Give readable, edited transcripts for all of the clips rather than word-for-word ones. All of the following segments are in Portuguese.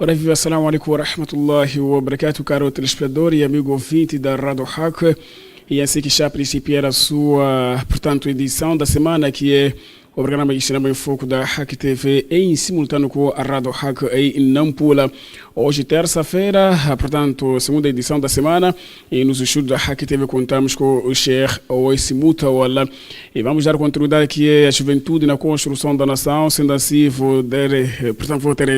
Ora viva, assalamu alaikum wa rahmatullahi wa barakatuh, caro telespectador e amigo ouvinte da Rádio Haq. E assim que está a principiar a sua, portanto, edição da semana, que é o programa de cinema em foco da Haq TV em simultâneo com a Rádio Haq em Nampula. Hoje, terça-feira, portanto, segunda edição da semana, e nos estúdios da Haq TV contamos com o Sheikh Owais Mutawalla e vamos dar continuidade aqui à juventude na construção da nação. Sendo assim, vou ter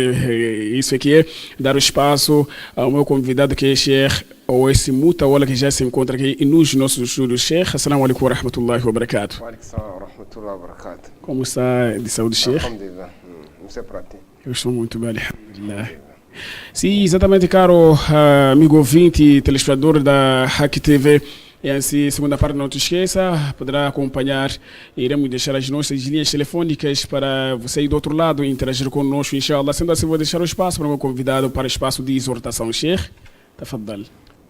isso aqui, dar o espaço ao meu convidado, que é Sheikh Owais Mutawalla, que já se encontra aqui nos nossos estúdios. Sheikh, assalamu alaikum wa rahmatullahi wa barakatuh. Wa alaikum salam wa rahmatullahi wa barakatuh. Como está de saúde, Sheikh? Alhamdulillah. Isso é para ti. Eu estou muito bem, alhamdulillah. Sim, exatamente, caro amigo ouvinte e telespectador da Haq TV. E assim, segunda parte, não te esqueça, poderá acompanhar. Iremos deixar as nossas linhas telefônicas para você ir do outro lado interagir conosco, inshallah. Sendo assim, vou deixar o espaço para o meu convidado para o espaço de exortação. Sheikh, tafadal.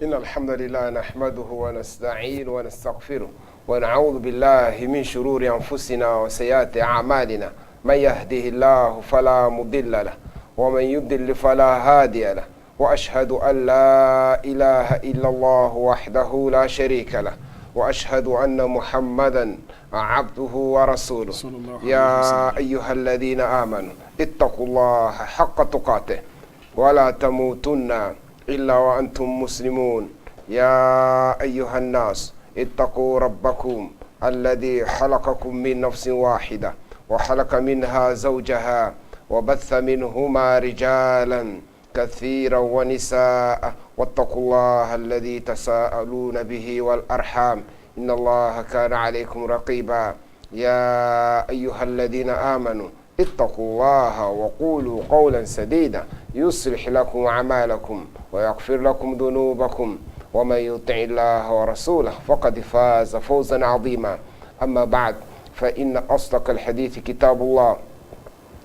إن الحمد لله نحمده ونستعين ونستغفره ونعوذ بالله من شرور أنفسنا وسيئات أعمالنا من يهده الله فلا مضل له ومن يضلل فلا هادي له وأشهد أن لا إله إلا الله وحده لا شريك له وأشهد أن محمدا عبده ورسوله يا أيها الذين آمنوا اتقوا الله حق تقاته ولا تموتن إلا وأنتم مسلمون يا أيها الناس اتقوا ربكم الذي خلقكم من نفس واحدة وخلق منها زوجها وبث منهما رجالا كثيرا ونساء واتقوا الله الذي تساءلون به والأرحام إن الله كان عليكم رقيبا يا أيها الذين آمنوا اتقوا الله وقولوا قولا سديدا يصلح لكم أعمالكم ويغفر لكم ذنوبكم ومن يطع الله ورسوله فقد فاز فوزا عظيما أما بعد فإن أصدق الحديث كتاب الله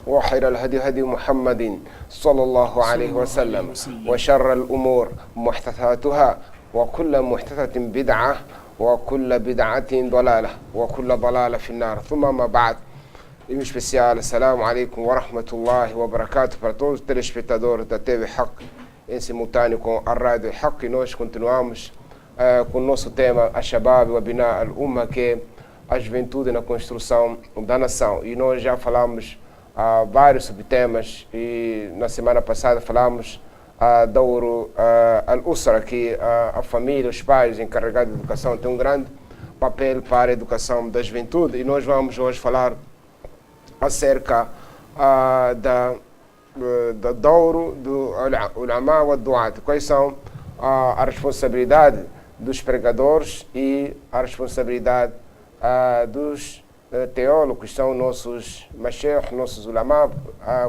وخير الهدي هدي محمد صلى الله عليه وسلم وشر الأمور محدثاتها وكل محدثة بدعة وكل بدعة ضلالة وكل ضلالة في النار ثم ما بعد. Em especial, assalamu alaikum wa rahmatullahi wa barakatuh para todos os telespectadores da TV Haq, em simultâneo com a Rádio Haq. E nós continuamos com o nosso tema, Al-Shabab wa Bina al-Umma, que é a juventude na construção da nação. E nós já falamos vários subtemas, e na semana passada falamos da Al-Usra, que a família, os pais encarregados de educação, têm um grande papel para a educação da juventude. E nós vamos hoje falar acerca da douro do ulama wa duat. Quais são a responsabilidade dos pregadores e a responsabilidade dos teólogos, são nossos mashayikh, nossos ulama,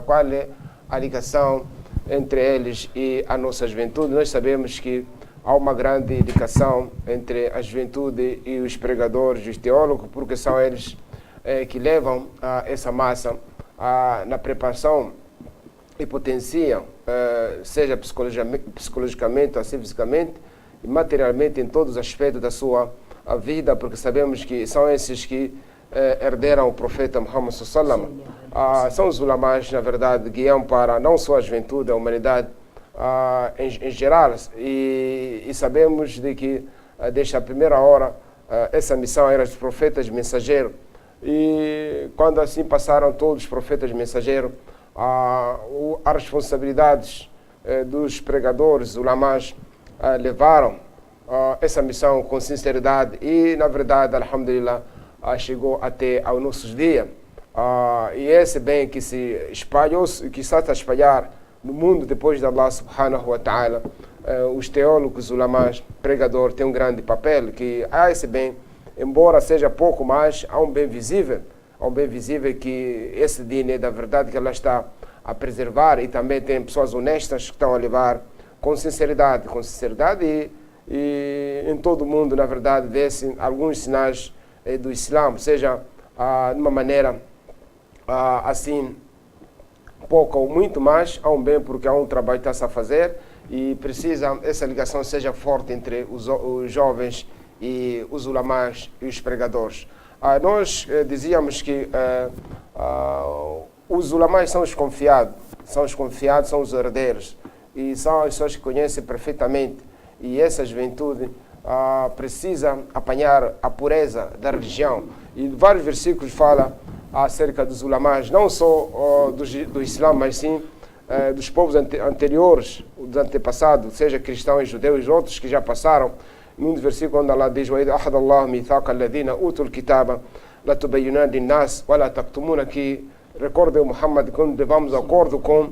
qual é a ligação entre eles e a nossa juventude. Nós sabemos que há uma grande ligação entre a juventude e os pregadores e os teólogos, porque são eles que levam essa massa na preparação e potenciam, seja psicologicamente, assim fisicamente e materialmente, em todos os aspectos da sua vida, porque sabemos que são esses que herderam o profeta Muhammad sallallahu alaihi wasallam. São os ulamás, na verdade, guiam para não só a juventude, a humanidade em geral, e sabemos de que desde a primeira hora essa missão era dos profetas mensageiros. E quando assim passaram todos os profetas mensageiros, as responsabilidades dos pregadores, ulamás, levaram essa missão com sinceridade e, na verdade, alhamdulillah, chegou até aos nossos dias. E esse bem que se espalhou, que está a espalhar no mundo depois de Allah subhanahu wa ta'ala, os teólogos, ulamás, pregadores, têm um grande papel, que há esse bem, embora seja pouco, mas há um bem visível que esse dinheiro da verdade que ela está a preservar, e também tem pessoas honestas que estão a levar com sinceridade e em todo o mundo, na verdade, vê-se alguns sinais do Islã, seja de uma maneira assim, pouco ou muito, mas há um bem porque há um trabalho que está-se a fazer e precisa essa ligação seja forte entre os jovens e os ulamás e os pregadores. Nós dizíamos que os ulamás são os confiados, são os herdeiros, e são as pessoas que conhecem perfeitamente, e essa juventude precisa apanhar a pureza da religião. E vários versículos falam acerca dos ulamás, não só do Islã, mas sim dos povos anteriores, dos antepassados, seja cristãos, judeus e outros que já passaram. Num dos versículos onde Allah diz: وَإِذْ أَخَذَ اللَّهُ مِيثَاقَ الَّذِينَ أُوتُوا الْكِتَابَ لَتُبَيِّنُنَّهُ لِلنَّاسِ وَلَا تَكْتُمُونَهُ, que recordem, Muhammad, quando levamos acordo com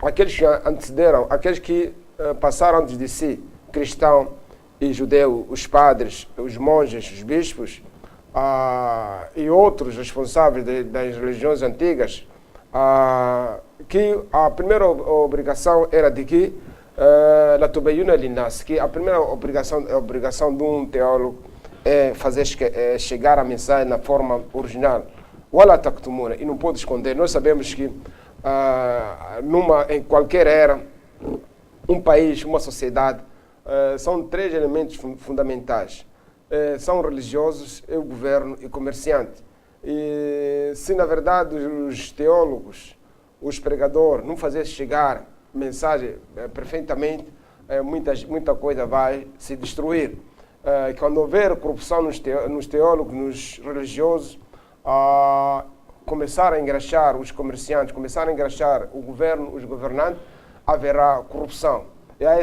aqueles que antecederam, aqueles que passaram antes de si, cristão e judeu, os padres, os monges, os bispos e outros responsáveis das religiões antigas, que a primeira obrigação era de que que a primeira obrigação de um teólogo é fazer chegar a mensagem na forma original. Wala taktumuna, e não pode esconder. Nós sabemos que em qualquer era, um país, uma sociedade, são três elementos fundamentais. São religiosos, o governo e o comerciante. E se na verdade os teólogos, os pregadores, não fazerem chegar mensagem perfeitamente, muita coisa vai se destruir. Quando houver corrupção nos teólogos, nos religiosos, começar a engraxar os comerciantes, começar a engraxar o governo, os governantes, haverá corrupção. E há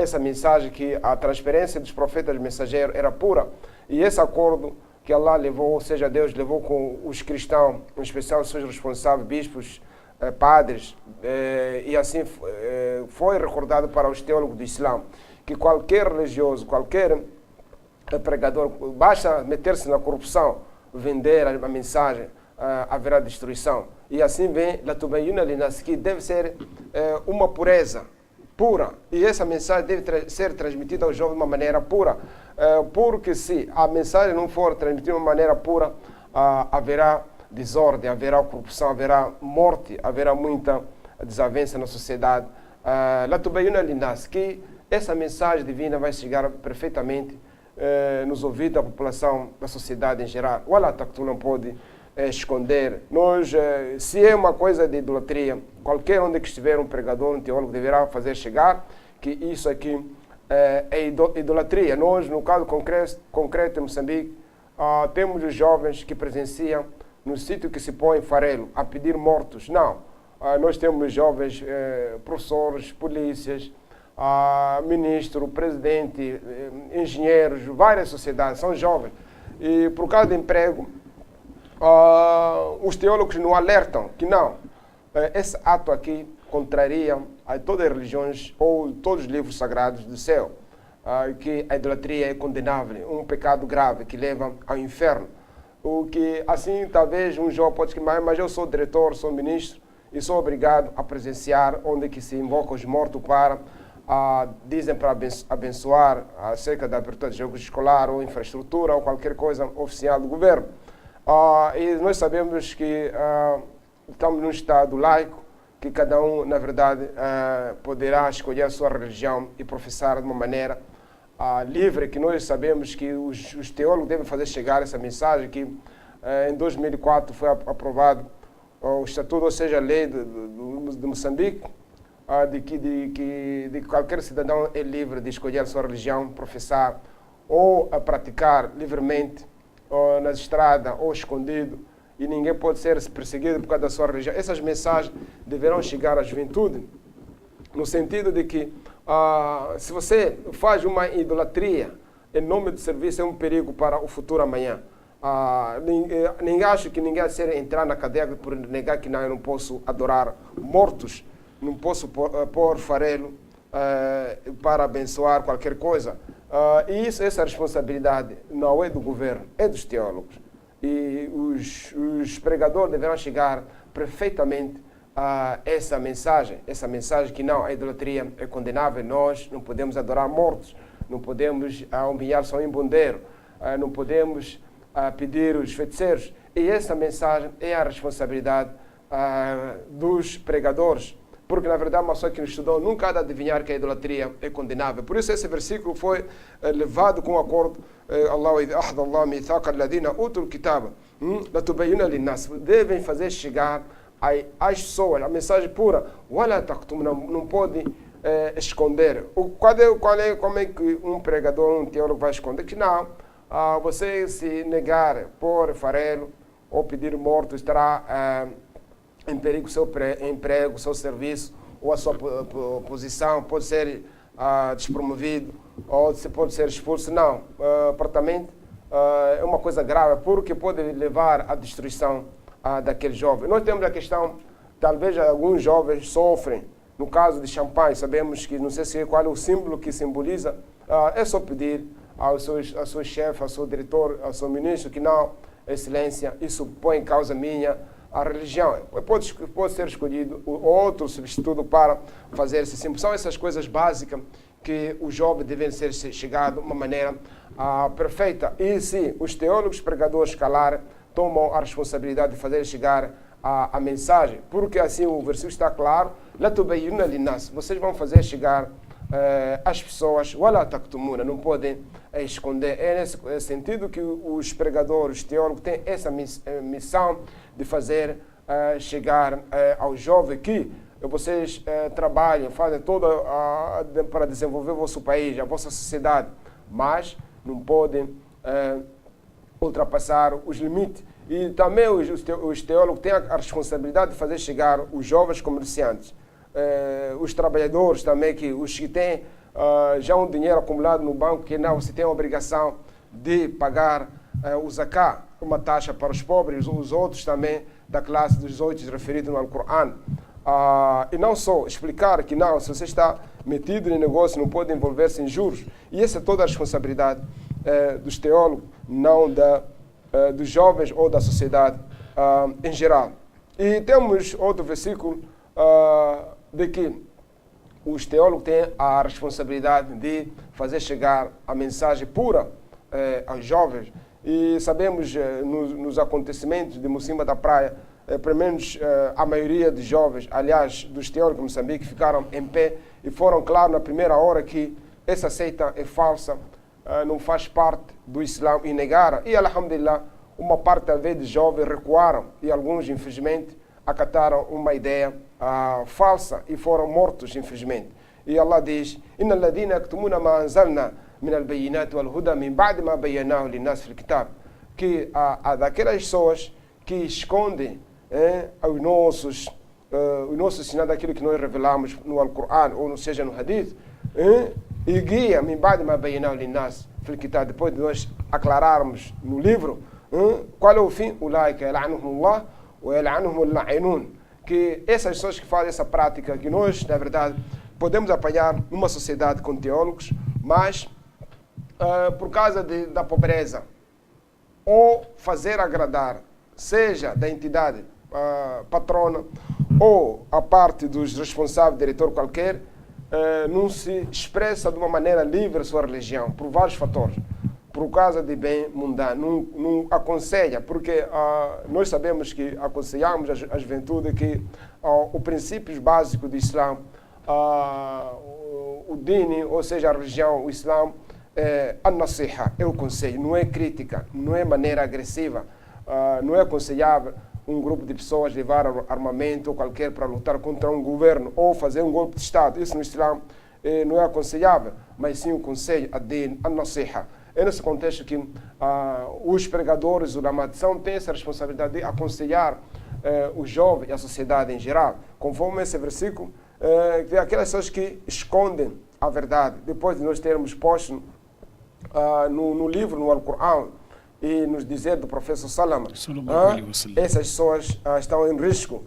essa mensagem que a transferência dos profetas mensageiros era pura. E esse acordo que Allah levou, ou seja, Deus levou com os cristãos, em especial os seus responsáveis, bispos, padres, e assim foi recordado para os teólogos do Islã, que qualquer religioso, qualquer pregador, basta meter-se na corrupção, vender a mensagem, haverá destruição. E assim vem Latubayuna Linas, que deve ser uma pureza pura, e essa mensagem deve ser transmitida aos jovens de uma maneira pura, porque se a mensagem não for transmitida de uma maneira pura, haverá desordem, haverá corrupção, haverá morte, haverá muita desavença na sociedade. Latubayuna Linas, que essa mensagem divina vai chegar perfeitamente nos ouvidos da população, da sociedade em geral. O Allah não pode esconder. Se é uma coisa de idolatria, qualquer onde que estiver um pregador, um teólogo, deverá fazer chegar que isso aqui é idolatria. Nós, no caso concreto em Moçambique, temos os jovens que presenciam no sítio que se põe farelo a pedir mortos. Não. Nós temos jovens professores, polícias, ministro, presidente, engenheiros, várias sociedades, são jovens. E por causa de emprego, os teólogos não alertam que não. Esse ato aqui contraria a todas as religiões ou todos os livros sagrados do céu, que a idolatria é condenável, um pecado grave que leva ao inferno. O que, assim, talvez um jovem pode escrever, mas eu sou diretor, sou ministro e sou obrigado a presenciar onde que se invoca os mortos para, dizem para abençoar acerca da abertura de jogos escolar ou infraestrutura ou qualquer coisa oficial do governo. E nós sabemos que estamos num estado laico, que cada um, na verdade, poderá escolher a sua religião e professar de uma maneira livre, que nós sabemos que os teólogos devem fazer chegar essa mensagem que em 2004 foi aprovado o Estatuto, ou seja, a lei de Moçambique, de que qualquer cidadão é livre de escolher a sua religião, professar ou praticar livremente nas estradas ou escondido, e ninguém pode ser perseguido por causa da sua religião. Essas mensagens deverão chegar à juventude, no sentido de que se você faz uma idolatria em nome do serviço, é um perigo para o futuro amanhã. Ninguém acha que ninguém vai entrar na cadeia por negar que não, eu não posso adorar mortos, não posso pôr farelo para abençoar qualquer coisa. E essa responsabilidade não é do governo, é dos teólogos. E os pregadores deverão chegar perfeitamente a essa mensagem que não, a idolatria é condenável, nós não podemos adorar mortos, não podemos humilhar só um imbondeiro, não podemos pedir os feiticeiros. E essa mensagem é a responsabilidade dos pregadores, porque na verdade uma pessoa que estudou nunca há de adivinhar que a idolatria é condenável. Por isso esse versículo foi levado com um acordo, devem fazer chegar às pessoas a mensagem pura. Não pode esconder. Como é que um pregador, um teólogo vai esconder? Que não, você se negar por farelo ou pedir morto, estará em perigo o seu emprego, o seu serviço ou a sua posição, pode ser despromovido ou pode ser expulso. Não, apartamento é uma coisa grave, porque pode levar à destruição daquele jovem. Nós temos a questão, talvez alguns jovens sofrem, no caso de champanhe, sabemos que, não sei se qual é o símbolo que simboliza, é só pedir ao seu chefe, ao seu diretor, ao seu ministro, que não, excelência, isso põe em causa a religião. Pode ser escolhido outro substituto para fazer esse símbolo. São essas coisas básicas que os jovens devem ser chegados de uma maneira perfeita. E se os teólogos pregadores calarem, tomam a responsabilidade de fazer chegar a mensagem, porque assim o versículo está claro, vocês vão fazer chegar as pessoas, não podem esconder. É nesse sentido que os pregadores, os teólogos têm essa missão de fazer chegar ao jovem que vocês trabalham, fazem tudo para desenvolver o vosso país, a vossa sociedade, mas não podem ultrapassar os limites. E também os teólogos têm a responsabilidade de fazer chegar os jovens comerciantes, os trabalhadores também, os que têm já um dinheiro acumulado no banco, que não, você tem a obrigação de pagar o zakat, uma taxa para os pobres, os outros também da classe dos 18 referidos no Alcorão. E não só explicar que não, se você está metido em negócio, não pode envolver-se em juros. E essa é toda a responsabilidade dos teólogos, não dos jovens ou da sociedade em geral. E temos outro versículo de que os teólogos têm a responsabilidade de fazer chegar a mensagem pura aos jovens. E sabemos nos acontecimentos de Mocimboa da Praia, pelo menos a maioria dos jovens, aliás, dos teólogos de Moçambique, ficaram em pé e foram claros na primeira hora que essa seita é falsa, não faz parte do Islã, e negaram. E, alhamdulillah, uma parte talvez de jovens recuaram e alguns, infelizmente, acataram uma ideia falsa e foram mortos, infelizmente. E Allah diz: Inna alladhina yaktumuna ma anzalna min al-bayyinati wal-huda min ba'di ma bayyanahu lin-nas fil kitab. Que daquelas pessoas que escondem os nossos sinais daquilo que nós revelamos no Alcorão, ou seja, no Hadith, e guia min ba'di ma bayyanahu lin-nas fil kitab, depois de nós aclararmos no livro, qual é o fim? Ulaika yal'anuhumullah wa yal'anuhumul la'inun. Que essas pessoas que fazem essa prática, que nós, na verdade, podemos apanhar numa sociedade com teólogos, mas por causa da pobreza, ou fazer agradar, seja da entidade patrona, ou a parte dos responsáveis, diretor qualquer, não se expressa de uma maneira livre a sua religião, por vários fatores. Por causa de bem mundano, não aconselha, porque nós sabemos que aconselhamos a juventude que o princípio básico do Islã, o dini, ou seja, a religião, o Islã, an-nasiha, é o conselho, não é crítica, não é maneira agressiva, não é aconselhável um grupo de pessoas levar armamento ou qualquer para lutar contra um governo ou fazer um golpe de Estado. Isso no Islã não é aconselhável, mas sim o conselho, ad-din, an-nasiha. É nesse contexto que os pregadores, os ulama, têm essa responsabilidade de aconselhar os jovens e a sociedade em geral. Conforme esse versículo, que aquelas pessoas que escondem a verdade, depois de nós termos posto no livro, no Alcorão, e nos dizer do professor Salama, essas pessoas estão em risco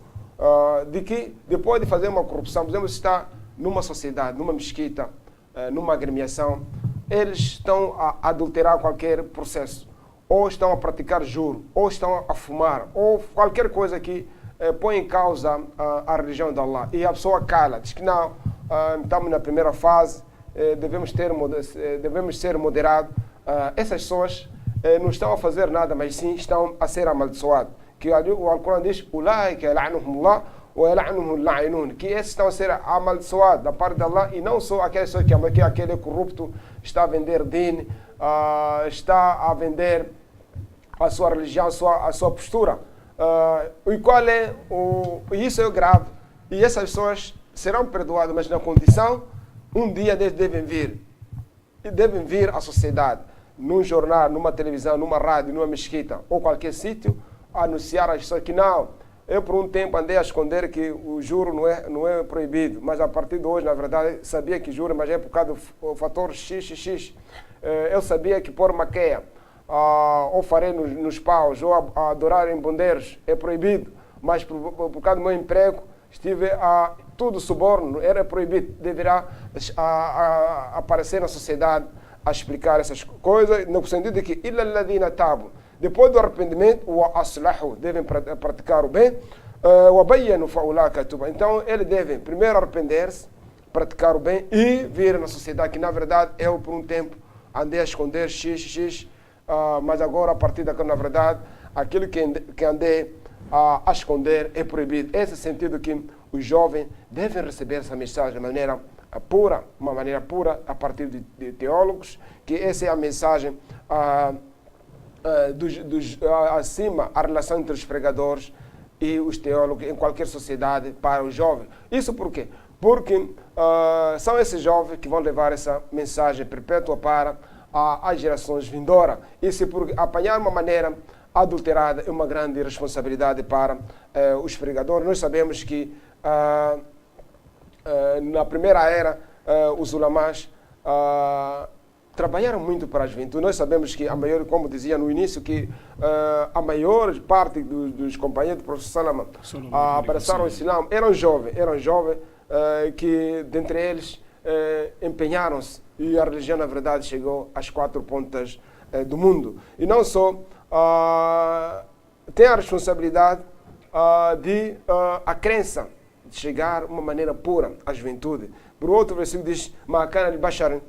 de que, depois de fazer uma corrupção, podemos estar numa sociedade, numa mesquita, numa agremiação, eles estão a adulterar qualquer processo, ou estão a praticar juro, ou estão a fumar, ou qualquer coisa que põe em causa a religião de Allah. E a pessoa cala, diz que não, estamos na primeira fase, devemos ser moderados. Essas pessoas não estão a fazer nada, mas sim estão a ser amaldiçoados. Que o Alcorão diz: Ulaika yal'anuhumullah wa yal'anuhumul la'inun, que esses estão a ser amaldiçoados da parte de Allah, e não só aquelas pessoas que aquele corrupto está a vender din, está a vender a sua religião, a sua postura. E qual é isso é grave. E essas pessoas serão perdoadas, mas na condição, um dia eles devem vir. E devem vir à sociedade, num jornal, numa televisão, numa rádio, numa mesquita ou qualquer sítio, anunciar às pessoas que não. Eu por um tempo andei a esconder que o juro não é proibido, mas a partir de hoje, na verdade, sabia que juro, mas é por causa do fator XXX. Eu sabia que pôr maquia, ou farei nos paus, ou adorar em bondeiros, é proibido, mas por causa do meu emprego, estive a tudo suborno, era proibido, deverá aparecer na sociedade a explicar essas coisas, no sentido de que illa alladhina tabu, depois do arrependimento, o aslahu, devem praticar o bem, o bayyanu faulaka tuba. Então, eles devem primeiro arrepender-se, praticar o bem e vir na sociedade, que na verdade eu por um tempo andei a esconder xx, mas agora a partir daquilo, na verdade, aquilo que andei a esconder é proibido. Esse sentido que os jovens devem receber essa mensagem de maneira pura, uma maneira pura, a partir de teólogos, que essa é a mensagem acima, a relação entre os pregadores e os teólogos em qualquer sociedade para os jovens. Isso por quê? Porque são esses jovens que vão levar essa mensagem perpétua para as gerações vindouras. Isso porque apanhar uma maneira adulterada é uma grande responsabilidade para os pregadores. Nós sabemos que na primeira era os ulamás trabalharam muito para a juventude. Nós sabemos que a maior, como dizia no início, que a maior parte dos companheiros do professor Salama abraçaram o Islã, eram jovens que dentre eles empenharam-se e a religião na verdade chegou às quatro pontas do mundo. E não só tem a responsabilidade de a crença de chegar de uma maneira pura à juventude. Por outro versículo diz: "Ma kana li basharin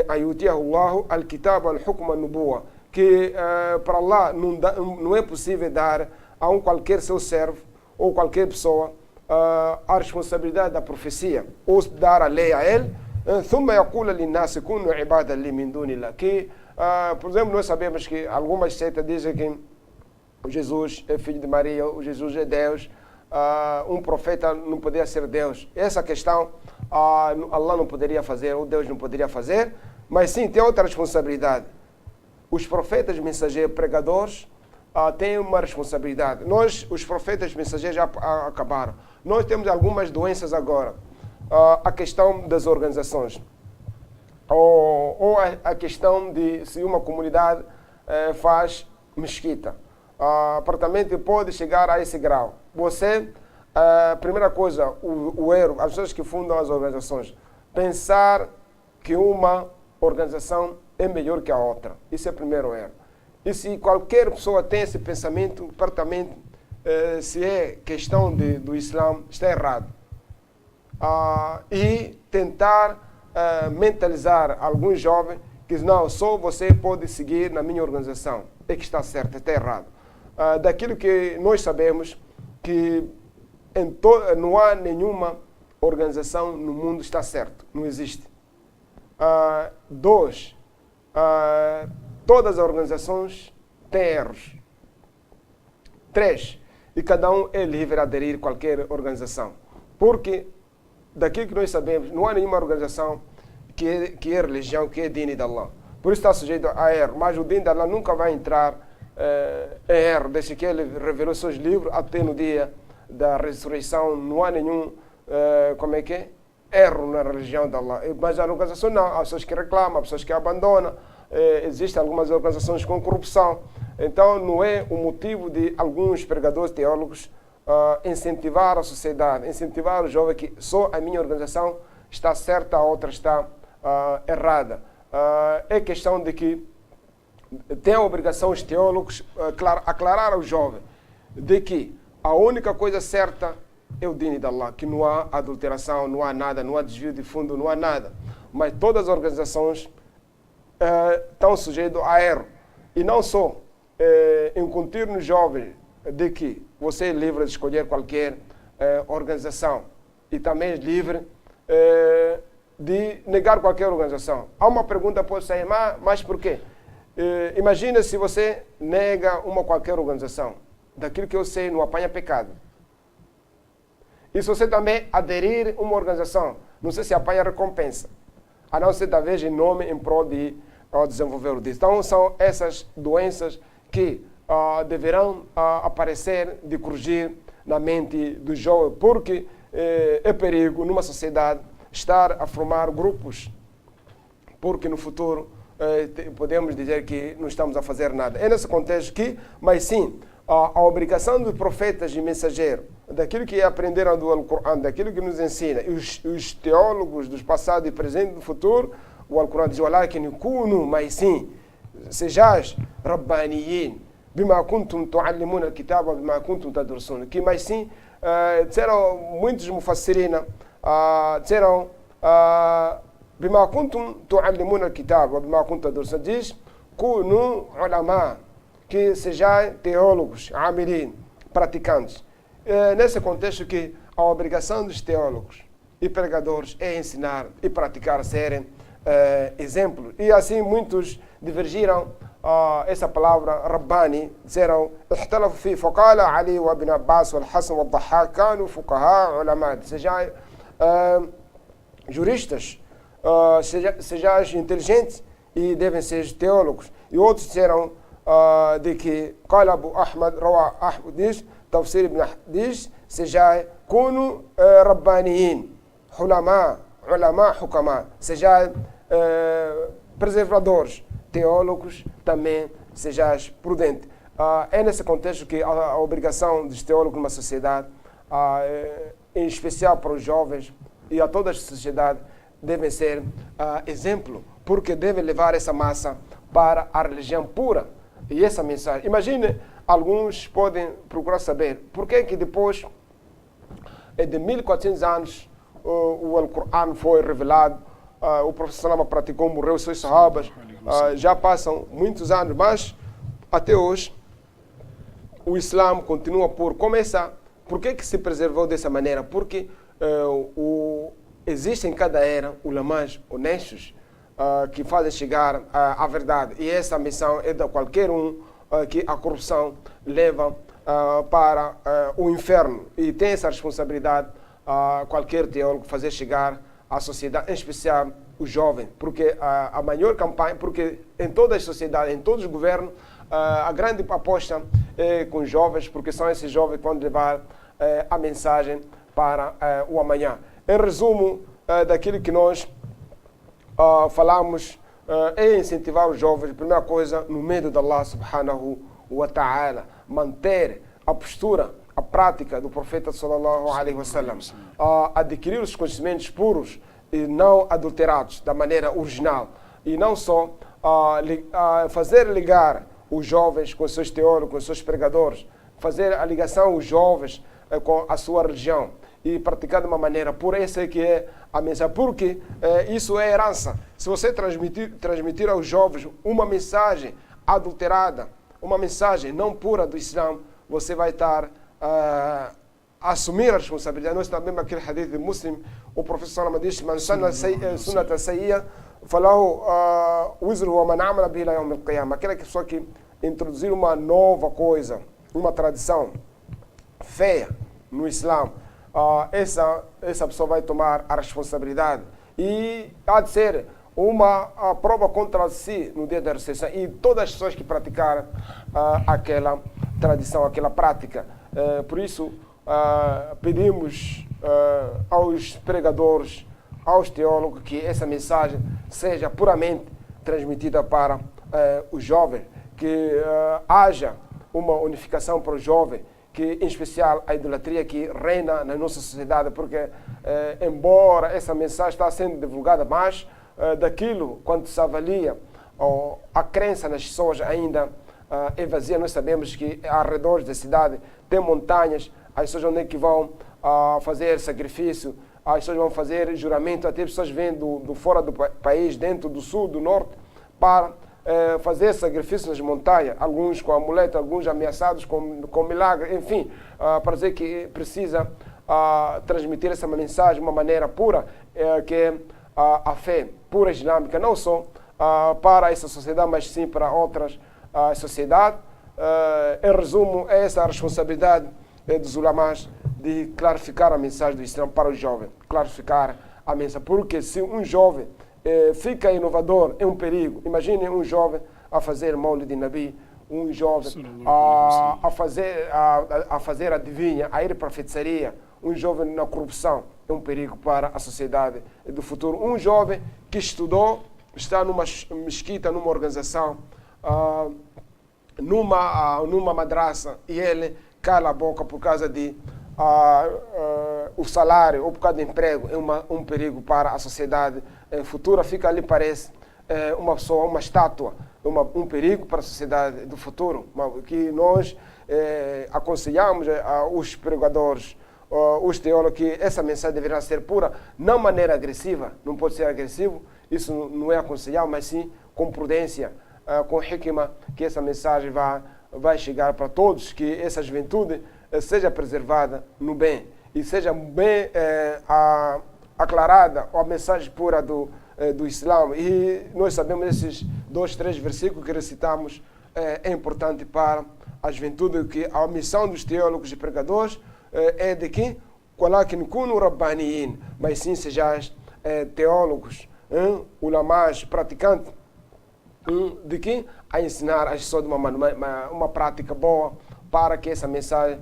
ayutiyahu Allahu al-kitab al-hukm an-nubuwah", que para Allah não é possível dar a qualquer seu servo ou qualquer pessoa a responsabilidade da profecia ou dar a lei a ele. "Thumma yaqulu lin-nas kunu ibadan li min dunillah", que por exemplo, nós sabemos que algumas seitas dizem que o Jesus é filho de Maria, o Jesus é Deus, um profeta não poderia ser Deus. Essa questão Allah não poderia fazer, ou Deus não poderia fazer, mas sim tem outra responsabilidade. Os profetas, mensageiros, pregadores têm uma responsabilidade. Nós, os profetas, mensageiros já acabaram. Nós temos algumas doenças agora. A questão das organizações. Ou a questão de se uma comunidade faz mesquita. Apartamento pode chegar a esse grau. Você, primeira coisa, o erro, as pessoas que fundam as organizações, pensar que uma organização é melhor que a outra. Isso é o primeiro erro. E se qualquer pessoa tem esse pensamento, apartamento, se é questão do Islã, está errado. E tentar mentalizar alguns jovens que não, só você pode seguir na minha organização. É que está certo, está errado. Daquilo que nós sabemos, que não há nenhuma organização no mundo que está certo. Não existe. Dois, todas as organizações têm erros. Três, e cada um é livre a aderir a qualquer organização. Porque daquilo que nós sabemos, não há nenhuma organização que é religião, que é dini de Allah. Por isso está sujeito a erro. Mas o dini de Allah nunca vai entrar em erro, desde que ele revelou seus livros até no dia da ressurreição. Não há nenhum, erro na religião de Allah. Mas a organização não. Há pessoas que reclamam, há pessoas que abandonam. Existem algumas organizações com corrupção. Então não é o motivo de alguns pregadores teólogos incentivar a sociedade, incentivar o jovem que só a minha organização está certa, a outra está errada. É questão de que tem a obrigação os teólogos aclarar ao jovem de que a única coisa certa é o dini de Allah, que não há adulteração, não há nada, não há desvio de fundo, não há nada. Mas todas as organizações estão sujeitas a erro. E não só incutir no jovem de que você é livre de escolher qualquer organização e também é livre de negar qualquer organização. Há uma pergunta que pode sair, mas por quê? Imagina se você nega uma qualquer organização. Daquilo que eu sei, não apanha pecado. E se você também aderir a uma organização, não sei se apanha recompensa. A não ser, talvez, em nome, em prol de desenvolver o disso. Então, são essas doenças que deverão aparecer, de crujir na mente do jovem, porque é perigo, numa sociedade, estar a formar grupos, porque no futuro podemos dizer que não estamos a fazer nada. É nesse contexto que, mas sim, a obrigação dos profetas e mensageiros, daquilo que aprenderam do Alcorão, daquilo que nos ensina, e os teólogos dos passados e presentes e do futuro, o Alcorão diz, walakin kunu, mas sim, sejais rabbaniyin, bima kuntum tuallimuna al-kitaba, bima kuntum tadrusun. Que mais sim, disseram muitos mufassirina, disseram, bima kuntum tuallimuna al-kitaba, bima kuntum tadrusun. Diz, kunu ulama, que sejam teólogos, amirin, praticantes. Nesse contexto que a obrigação dos teólogos e pregadores é ensinar e praticar, serem exemplos. E assim muitos divergiram essa palavra Rabbani, disseram اختلفوا فيه فقال علي وابن عباس والحسن والضحاك كانوا فقهاء علماء, sejam juristas, sejam inteligentes e devem ser teólogos. E outros disseram de que قال أبو أحمد روى أحمد diz, تفسير ابن diz, sejam كونوا ربانيين علماء حكماء, sejam preservadores, teólogos, também sejais prudente. É nesse contexto que a obrigação dos teólogos numa sociedade, em especial para os jovens e a toda a sociedade, devem ser exemplo, porque devem levar essa massa para a religião pura. E essa mensagem, imagine, alguns podem procurar saber por que depois de 1400 anos o Alcorão foi revelado, o professor Salama praticou, morreu, seus sahabas, já passam muitos anos, mas até hoje o Islã continua por começar. Por que se preservou dessa maneira? Porque existe em cada era ulamás honestos que fazem chegar à verdade. E essa missão é de qualquer um que a corrupção leva para o inferno. E tem essa responsabilidade qualquer teólogo fazer chegar à sociedade, em especial o jovem, porque a maior campanha, porque em todas as sociedades, em todos os governos, a grande aposta é com os jovens, porque são esses jovens que vão levar a mensagem para o amanhã. Em resumo, daquilo que nós falamos, é incentivar os jovens, primeira coisa, no medo de Allah subhanahu wa ta'ala, manter a postura, a prática do profeta sallallahu alaihi wasallam, adquirir os conhecimentos puros e não adulterados, da maneira original, e não só fazer ligar os jovens com os seus teólogos, com os seus pregadores, fazer a ligação os jovens com a sua religião e praticar de uma maneira pura. Essa é que é a mensagem, porque isso é herança. Se você transmitir aos jovens uma mensagem adulterada, uma mensagem não pura do Islã, você vai estar a assumir a responsabilidade. Nós também, aquele hadith de Muslim, o professor Salama diz, man sanna sunnata sayyi'a falahu wizru wa man amala bihi ila yawm al-qiyamah. Aquela pessoa que introduzir uma nova coisa, uma tradição feia no Islã, essa pessoa vai tomar a responsabilidade e há de ser uma prova contra si no dia da ressurreição e todas as pessoas que praticaram aquela tradição, aquela prática. Por isso, pedimos aos pregadores, aos teólogos, que essa mensagem seja puramente transmitida para os jovens, que haja uma unificação para os jovens, que em especial a idolatria que reina na nossa sociedade, porque embora essa mensagem está sendo divulgada, mas daquilo, quando se avalia a crença nas pessoas ainda é vazia. Nós sabemos que ao redor da cidade tem montanhas, as pessoas onde é que vão fazer sacrifício, as pessoas vão fazer juramento, até pessoas vêm do fora do país, dentro do sul, do norte, para fazer sacrifício nas montanhas, alguns com amuleto, alguns ameaçados com milagre, enfim, para dizer que precisa transmitir essa mensagem de uma maneira pura, que é a fé pura islâmica, não só para essa sociedade, mas sim para outras sociedades. Em resumo, essa é a responsabilidade dos ulamás de clarificar a mensagem do Islã para o jovem, clarificar a mensagem, porque se um jovem fica inovador, é um perigo. Imagine um jovem a fazer Maulid de Nabi, um jovem a fazer adivinha, a ir para a feitiçaria, um jovem na corrupção, é um perigo para a sociedade do futuro. Um jovem que estudou, está numa mesquita, numa organização, numa madraça, e ele cala a boca por causa de o salário ou por causa do emprego, é um perigo para a sociedade futura. Fica ali, parece uma pessoa, uma estátua, um perigo para a sociedade do futuro, que nós aconselhamos aos pregadores, os teólogos, que essa mensagem deverá ser pura, não de maneira agressiva, não pode ser agressivo, isso não é aconselhável, mas sim com prudência, com hikmah, que essa mensagem vai chegar para todos, que essa juventude seja preservada no bem e seja bem aclarada a mensagem pura do Islã. E nós sabemos esses 2, 3 versículos que recitamos é importante para a juventude, que a missão dos teólogos e pregadores é de que walakin kunu rabbaniyin, mas sim sejais teólogos, ulamás, praticantes, de que a ensinar as pessoas de uma prática boa, para que essa mensagem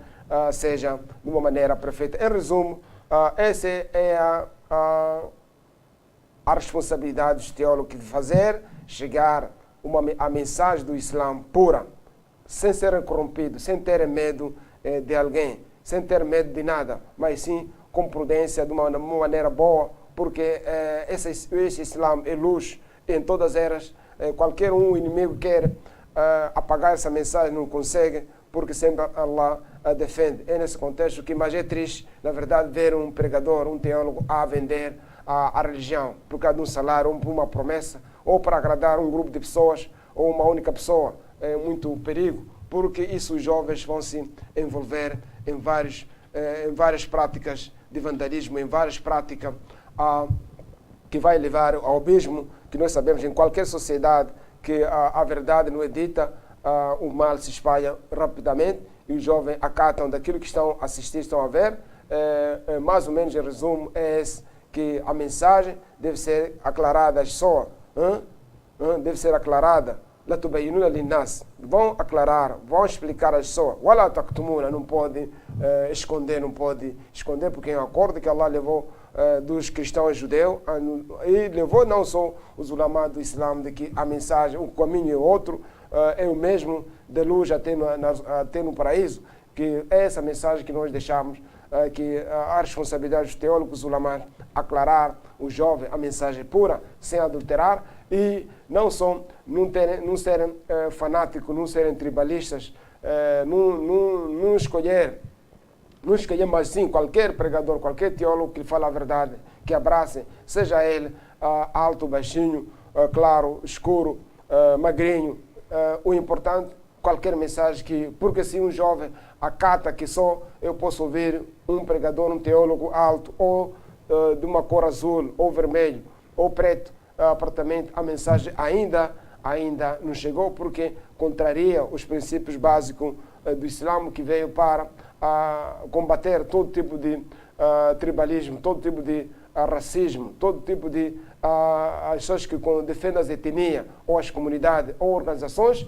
seja de uma maneira perfeita. Em resumo, essa é a responsabilidade dos teólogos de fazer chegar a mensagem do Islã pura, sem serem corrompidos, sem terem medo de alguém, sem ter medo de nada, mas sim com prudência, de uma maneira boa, porque esse Islã é luz em todas as eras. Qualquer inimigo quer apagar essa mensagem, não consegue, porque sempre Allah a defende. É nesse contexto que mais é triste, na verdade, ver um pregador, um teólogo a vender a religião por causa de um salário, ou por uma promessa, ou para agradar um grupo de pessoas, ou uma única pessoa. É muito perigo, porque isso os jovens vão se envolver em várias práticas de vandalismo, em várias práticas que vai levar ao abismo, que nós sabemos em qualquer sociedade que a verdade não é dita, o mal se espalha rapidamente e os jovens acatam daquilo que estão a assistir, estão a ver. Mais ou menos, em resumo, é esse, que a mensagem deve ser aclarada às pessoas, deve ser aclarada. La tubayyinuna linnas, vão aclarar, vão explicar às pessoas. Wala taktumuna, não pode esconder, porque é um acordo que Allah levou dos cristãos judeus, e levou não só os ulamá do Islã, de que a mensagem, o caminho é outro, é o mesmo, de luz até no paraíso, que é essa mensagem que nós deixamos, que a responsabilidade dos teólogos, os ulamá, aclarar o jovem a mensagem pura, sem adulterar, e não serem fanáticos, não serem tribalistas, não escolher, mas sim qualquer pregador, qualquer teólogo que fala a verdade, que abrace, seja ele alto, baixinho, claro, escuro, magrinho, o importante, qualquer mensagem porque se um jovem acata que só eu posso ouvir um pregador, um teólogo alto, ou de uma cor azul, ou vermelho, ou preto, apartamento, a mensagem ainda não chegou, porque contraria os princípios básicos do Islã, que veio para combater todo tipo de tribalismo, todo tipo de racismo, todo tipo de as pessoas que defendem as etnias, ou as comunidades, ou organizações.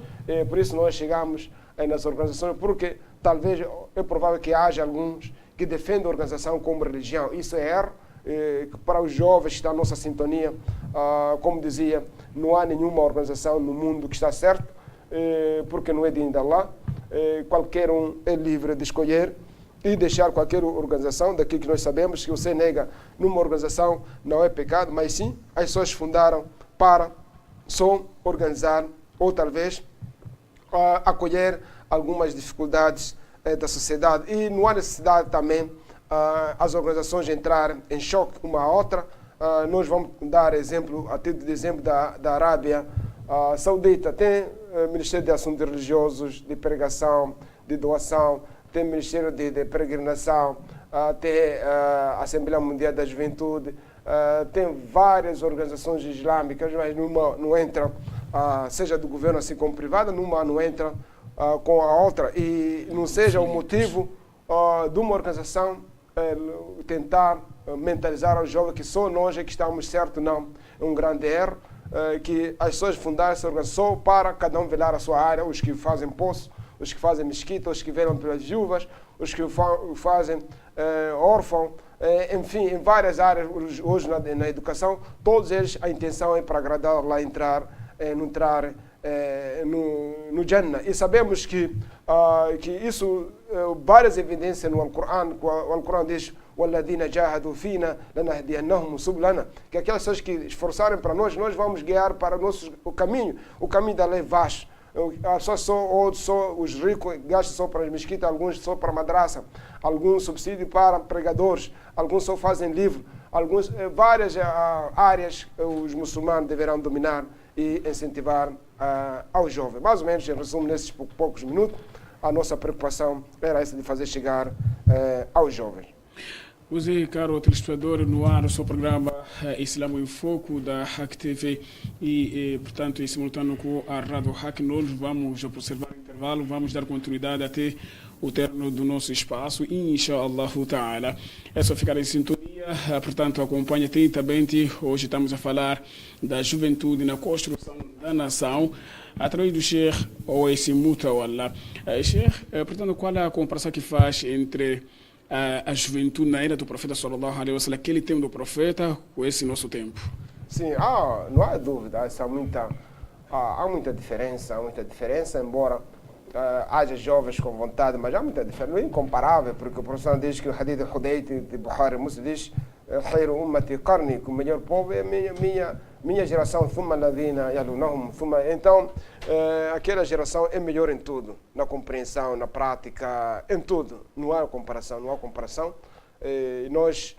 Por isso nós chegamos nas organizações, porque talvez é provável que haja alguns que defendem a organização como religião. Isso é erro. Para os jovens que estão na nossa sintonia, como dizia, não há nenhuma organização no mundo que está certo, porque não é de Allah. Qualquer um é livre de escolher e deixar qualquer organização. Daquilo que nós sabemos, que você nega numa organização não é pecado, mas sim as pessoas fundaram para só organizar, ou talvez acolher algumas dificuldades da sociedade. E não há necessidade também as organizações entrarem em choque uma à outra. Nós vamos dar exemplo, a título de exemplo, da Arábia Saudita. Tem Ministério de Assuntos Religiosos, de Pregação, de Doação, tem Ministério de Peregrinação, tem a Assembleia Mundial da Juventude, tem várias organizações islâmicas, mas numa não entra, seja do governo assim como privada, numa não entra com a outra. E não seja o motivo de uma organização tentar mentalizar os jovens que só nós é que estamos certos, não. É um grande erro que as pessoas fundaram essa organização para cada um velar a sua área, os que fazem poço, os que fazem mesquita, os que velam pelas viúvas, os que fazem órfão, enfim, em várias áreas hoje na educação, todos eles a intenção é para agradar Allah, entrar no Jannah. E sabemos que isso, várias evidências no Alcorão, o Alcorão diz وَالَّذِينَ جَاهَدُوا فِينَا لَنَهْدِيَنَّهُمْ سُبُلَنَا, que aquelas pessoas que esforçarem para nós vamos guiar para o caminho da lei vasto. Só os ricos gastam só para as mesquitas, alguns só para a madraça, alguns subsídio para pregadores, alguns só fazem livro, várias áreas os muçulmanos deverão dominar e incentivar aos jovens. Mais ou menos, em resumo, nesses poucos minutos, a nossa preocupação era essa de fazer chegar aos jovens. Você, caro telespectador, no ar o seu programa Islamo em Foco da Hack TV e portanto, em simultâneo com a Rádio Hack, nós vamos observar o intervalo, vamos dar continuidade até o término do nosso espaço, inshallah ta'ala. É só ficar em sintonia, portanto, acompanhe atentamente. Hoje estamos a falar da juventude na construção da nação, através do Sheikh Owais Mutawalla. Sheikh, portanto, qual é a comparação que faz entre a juventude na era do profeta sallallahu alaihi wasallam, aquele tempo do profeta, com esse nosso tempo? Sim, não há dúvida, há muita diferença, embora haja jovens com vontade, mas há muita diferença, não é incomparável, porque o professor diz que o hadith Hudayt de Bukhari Muslim diz khairu ummati qarni, que o melhor povo é minha geração, thumma alladhina yalunahum, então aquela geração é melhor em tudo, na compreensão, na prática, em tudo, não há comparação. Nós,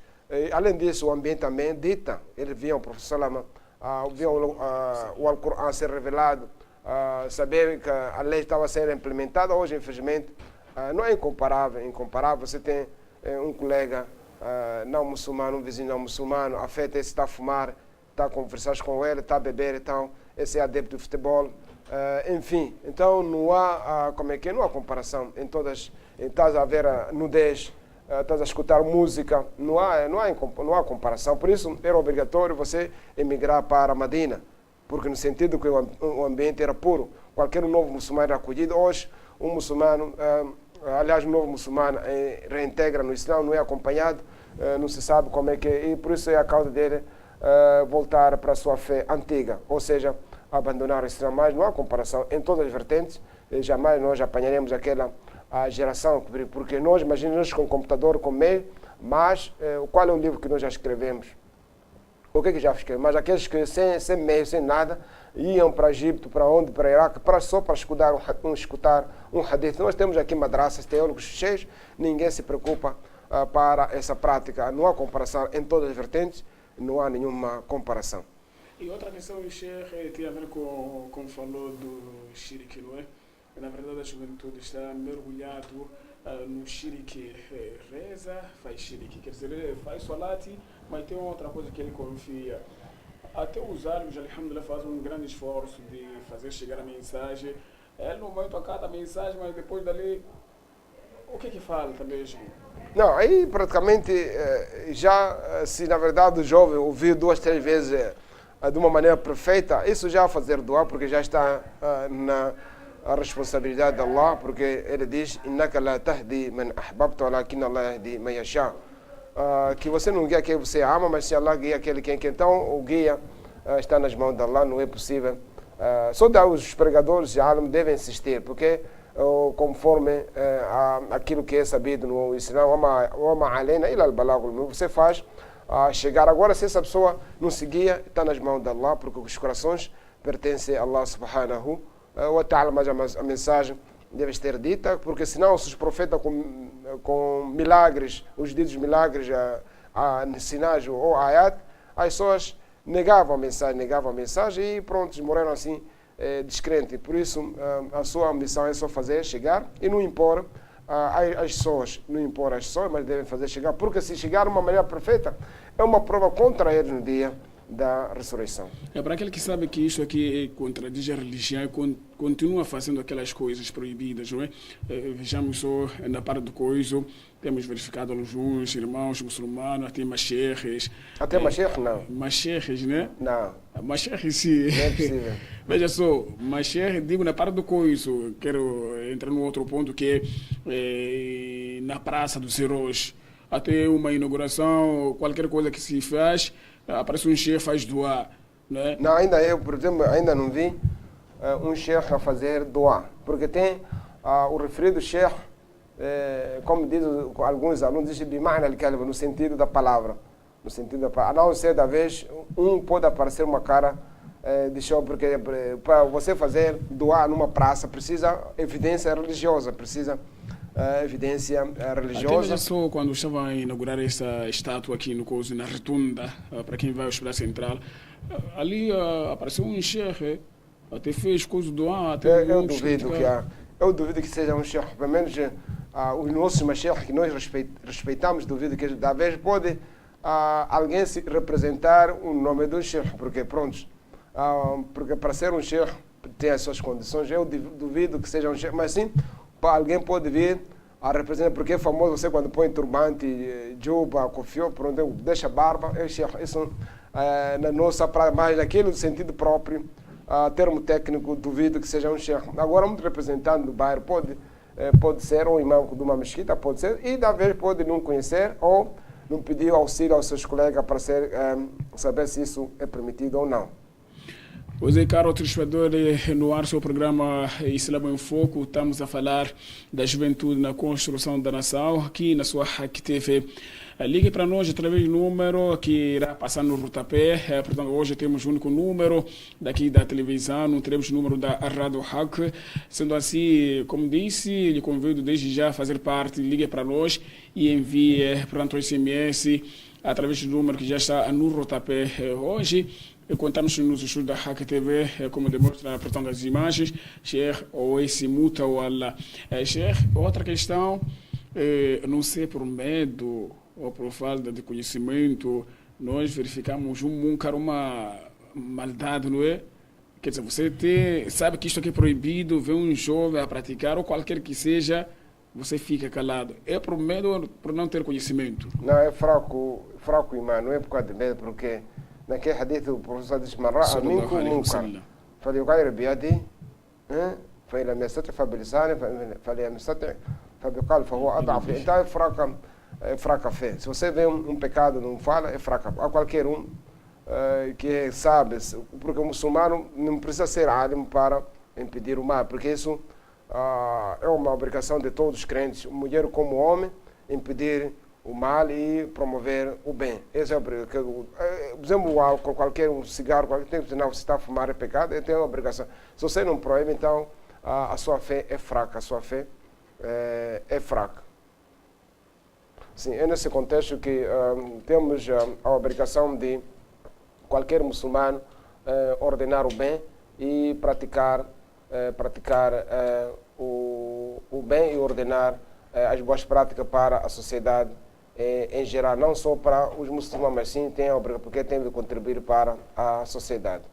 além disso, o ambiente também dita, eles viam o professor Salama, viam o Alcorão ser revelado, saber que a lei estava sendo implementada. Hoje, infelizmente, não é incomparável. Você tem um colega não muçulmano, um vizinho não muçulmano, afeta esse, está a fumar, está a conversar com ele, está a beber, então esse é adepto de futebol, enfim, então não há não há comparação em todas. Estás a ver a nudez, estás a escutar música, não há comparação. Por isso era obrigatório você emigrar para Medina, porque no sentido que o ambiente era puro, qualquer novo muçulmano era acolhido. Hoje um muçulmano, aliás, um novo muçulmano reintegra no Islã, não é acompanhado, não se sabe como é que é, e por isso é a causa dele voltar para a sua fé antiga, ou seja, abandonar o Islã. Mas não há comparação em todas as vertentes. Jamais nós apanharemos aquela geração, porque nós imaginamos com computador, com meio, mas qual é o livro que nós já escrevemos? O que é que já escrevemos? Mas aqueles que sem meio, sem nada, iam para Egito, para onde? Para Iraque, só para escutar um hadith. Nós temos aqui madraças, teólogos cheios, ninguém se preocupa para essa prática. Não há comparação em todas as vertentes, não há nenhuma comparação. E outra questão, Sheikh, tem a ver com como falou do shirk, não é? Na verdade, a juventude está mergulhado no shirk, reza, faz shirk, quer dizer, faz salati, mas tem outra coisa que ele confia. Até os árabes, alhamdulillah, fazem um grande esforço de fazer chegar a mensagem. Ele não vai tocar a mensagem, mas depois dali, o que falta mesmo? Não, aí praticamente se na verdade o jovem ouvir 2, 3 vezes de uma maneira perfeita, isso já é fazer doar, porque já está na responsabilidade de Allah, porque ele diz innaka la tahdi man ahbabta walakin Allah yahdi man yasha, que você não guia quem você ama, mas se Allah guia aquele quem quer. Então o guia está nas mãos de Allah, não é possível. Só os pregadores de alma devem insistir, porque conforme aquilo que é sabido no Islã, você faz chegar. Agora, se essa pessoa não seguia, está nas mãos de Allah, porque os corações pertencem a Allah subhanahu wa ta'ala, mas a mensagem deve ser dita, porque senão se os profetas com milagres, os ditos milagres, sinais ou ayat, as pessoas negavam a mensagem e pronto, morreram assim descrentes. Por isso a sua missão é só fazer chegar e não impor as pessoas, não impor às pessoas, mas devem fazer chegar, porque se chegar de uma maneira perfeita, é uma prova contra eles no dia da ressurreição. É para aquele que sabe que isso aqui contradiz a religião e continua fazendo aquelas coisas proibidas, não é? Vejamos só na parte do coiso, temos verificado alguns irmãos muçulmanos, até macheres. Até macheres, não. Macheres, né? Não. Macheres, sim. Não é possível. Veja só, macheres, digo na parte do coiso, quero entrar num outro ponto que é na Praça dos Heróis. Até uma inauguração, qualquer coisa que se faz, aparece um chefe faz doar, né? Não, ainda eu, por exemplo, ainda não vi um chefe a fazer doar, porque tem o referido chefe, como diz alguns alunos, diz bimana al-kalima, no sentido da palavra, no sentido da palavra. A não ser da vez, pode aparecer uma cara de show, porque para você fazer doar numa praça precisa evidência religiosa, precisa evidência religiosa. Até só quando estava a inaugurar essa estátua aqui no Coso, na Rotunda, para quem vai ao Hospital Central, ali apareceu um chefe, até fez coisa do ar. Eu duvido que seja um chefe, pelo menos os nossos macheiros que nós respeitamos, duvido que da vez pode alguém se representar o nome do chefe, porque pronto, porque para ser um chefe tem as suas condições, eu duvido que seja um chefe, mas sim, alguém pode vir a representar, porque é famoso você quando põe turbante, juba, cofió, pronto, deixa barba, é chefe. Isso na nossa praia, mas naquele sentido próprio, termo técnico, duvido que seja um chefe. Agora, um representante do bairro pode ser um imã de uma mesquita, pode ser, e da vez pode não conhecer ou não pedir auxílio aos seus colegas para saber se isso é permitido ou não. Pois é, caro telespectador, no ar seu programa Islamo em Foco, estamos a falar da juventude na construção da nação, aqui na sua Hack TV. Ligue para nós através do número que irá passar no rodapé. Portanto, hoje temos o único número daqui da televisão, não teremos o número da Rádio Hack. Sendo assim, como disse, lhe convido desde já a fazer parte, ligue para nós e envie, portanto, o SMS através do número que já está no rodapé hoje. Contamos nos estudos da Hack TV, como demonstra, portanto, as imagens. Sheikh Oweisi Mutawalla. Sheikh, outra questão, não sei por medo ou por falta de conhecimento, nós verificamos uma maldade, não é? Quer dizer, você sabe que isto aqui é proibido, vê um jovem a praticar, ou qualquer que seja, você fica calado. É por medo ou por não ter conhecimento? Não, é fraco, irmão, não é por causa de medo, porque naquele hadith o professor diz, marra'a minkum munkar, falyughayyir biyadihi, فإن لم يستطع فبلسانه فلم يستطع فبقلبه فهو أضعف. Então é fraca fé. Se você vê um pecado não fala, é fraca. Há qualquer que sabe, porque o muçulmano não precisa ser alim para impedir o mal, porque isso é uma obrigação de todos os crentes, mulher como homem, impedir o mal e promover o bem. Esse é por exemplo, o álcool, qualquer cigarro, qualquer tempo, se não você está a fumar é pecado, tem uma obrigação. Se você não proíbe, então a sua fé é fraca, a sua fé é fraca. Sim, é nesse contexto que temos a obrigação de qualquer muçulmano ordenar o bem e praticar o bem e ordenar as boas práticas para a sociedade em geral, não só para os muçulmanos, mas sim porque tem de contribuir para a sociedade.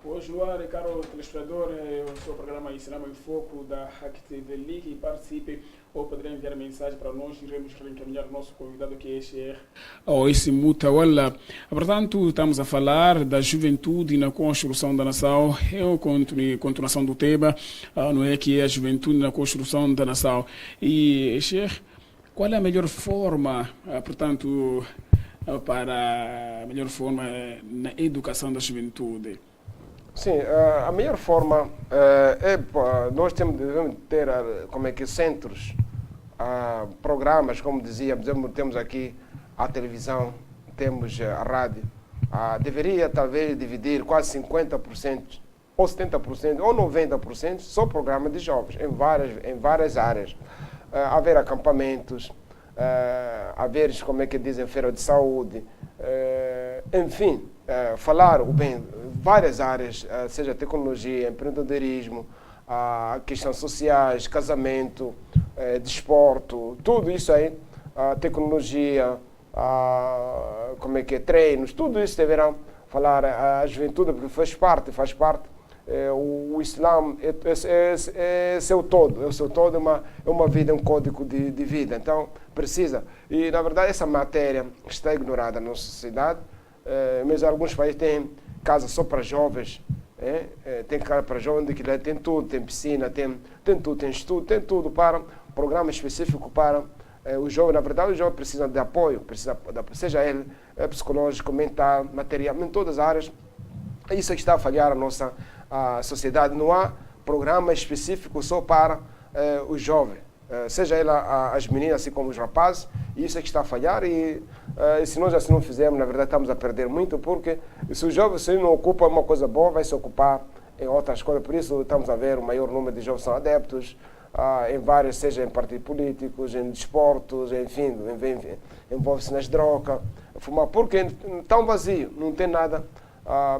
Hoje no ar, caro telespectador, o seu programa Islamo em Foco da Hack TV. Ligue e participe ou poderá enviar mensagem para nós. Iremos reencaminhar o nosso convidado que é Sheikh Oweisi Mutawalla. Portanto, estamos a falar da juventude na construção da nação. É a continuação do tema, não é, que é a juventude na construção da nação. E, Sheikh, qual é a melhor forma, portanto, para a melhor forma na educação da juventude? Sim, a melhor forma nós devemos ter centros, programas, como dizia, por exemplo, temos aqui a televisão, temos a rádio. Deveria talvez dividir quase 50%, ou 70%, ou 90% só programas de jovens, em várias áreas. Haver acampamentos, haver, como é que dizem, feira de saúde, enfim, falar o bem, várias áreas, seja tecnologia, empreendedorismo, questões sociais, casamento, desporto, tudo isso aí, tecnologia, treinos, tudo isso deverão falar a juventude, porque faz parte. O Islã é seu todo, é uma vida, um código de vida. Então, precisa. E, na verdade, essa matéria está ignorada na nossa sociedade. Mas alguns países têm casa só para jovens. Tem casa para jovens, onde tem tudo, tem piscina, tem tudo, tem estudo, tem tudo para programa específico para o jovem. Na verdade, o jovem precisa de apoio, seja ele psicológico, mental, material, em todas as áreas. Isso é que está a falhar a nossa sociedade. Não há programa específico só para o jovem, seja ele as meninas assim como os rapazes. Isso é que está a falhar e se nós assim não fizermos, na verdade estamos a perder muito, porque se o jovem se não ocupa uma coisa boa, vai se ocupar em outras coisas. Por isso estamos a ver o maior número de jovens são adeptos em vários, seja em partidos políticos, em desportos, enfim, envolve-se nas drogas, fumar, porque tão vazio, não tem nada.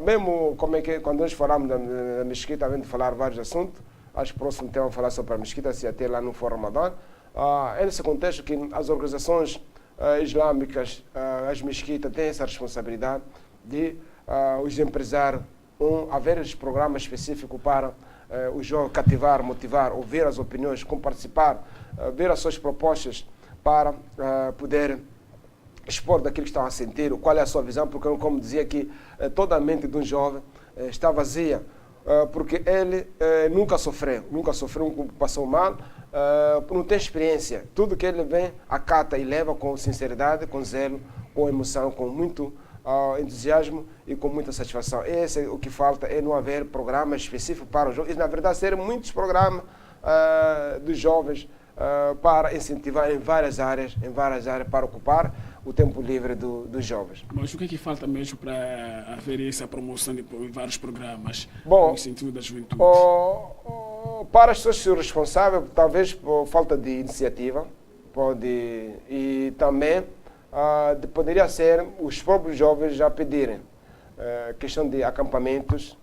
Mesmo quando nós falamos da mesquita, além de falar vários assuntos, acho que o próximo tema falar sobre a mesquita, se até lá no Fórum Ramadan, é nesse contexto que as organizações islâmicas, as mesquitas, têm essa responsabilidade de os empresários haver esses programas específicos para o jovem cativar, motivar, ouvir as opiniões, participar, ver as suas propostas para poder expor daquilo que estão a sentir, qual é a sua visão, porque, como dizia aqui, toda a mente de um jovem está vazia, porque ele nunca sofreu, passou mal, não tem experiência. Tudo que ele vem, acata e leva com sinceridade, com zelo, com emoção, com muito entusiasmo e com muita satisfação. Esse é o que falta, é não haver programas específicos para os jovens. E, na verdade, ser muitos programas dos jovens para incentivar em várias áreas para ocupar o tempo livre dos jovens. Mas o que é que falta mesmo para haver essa promoção de vários programas? Bom, no incentivo da juventude? Para as pessoas responsáveis, talvez por falta de iniciativa, e também poderia ser os próprios jovens já pedirem questão de acampamentos,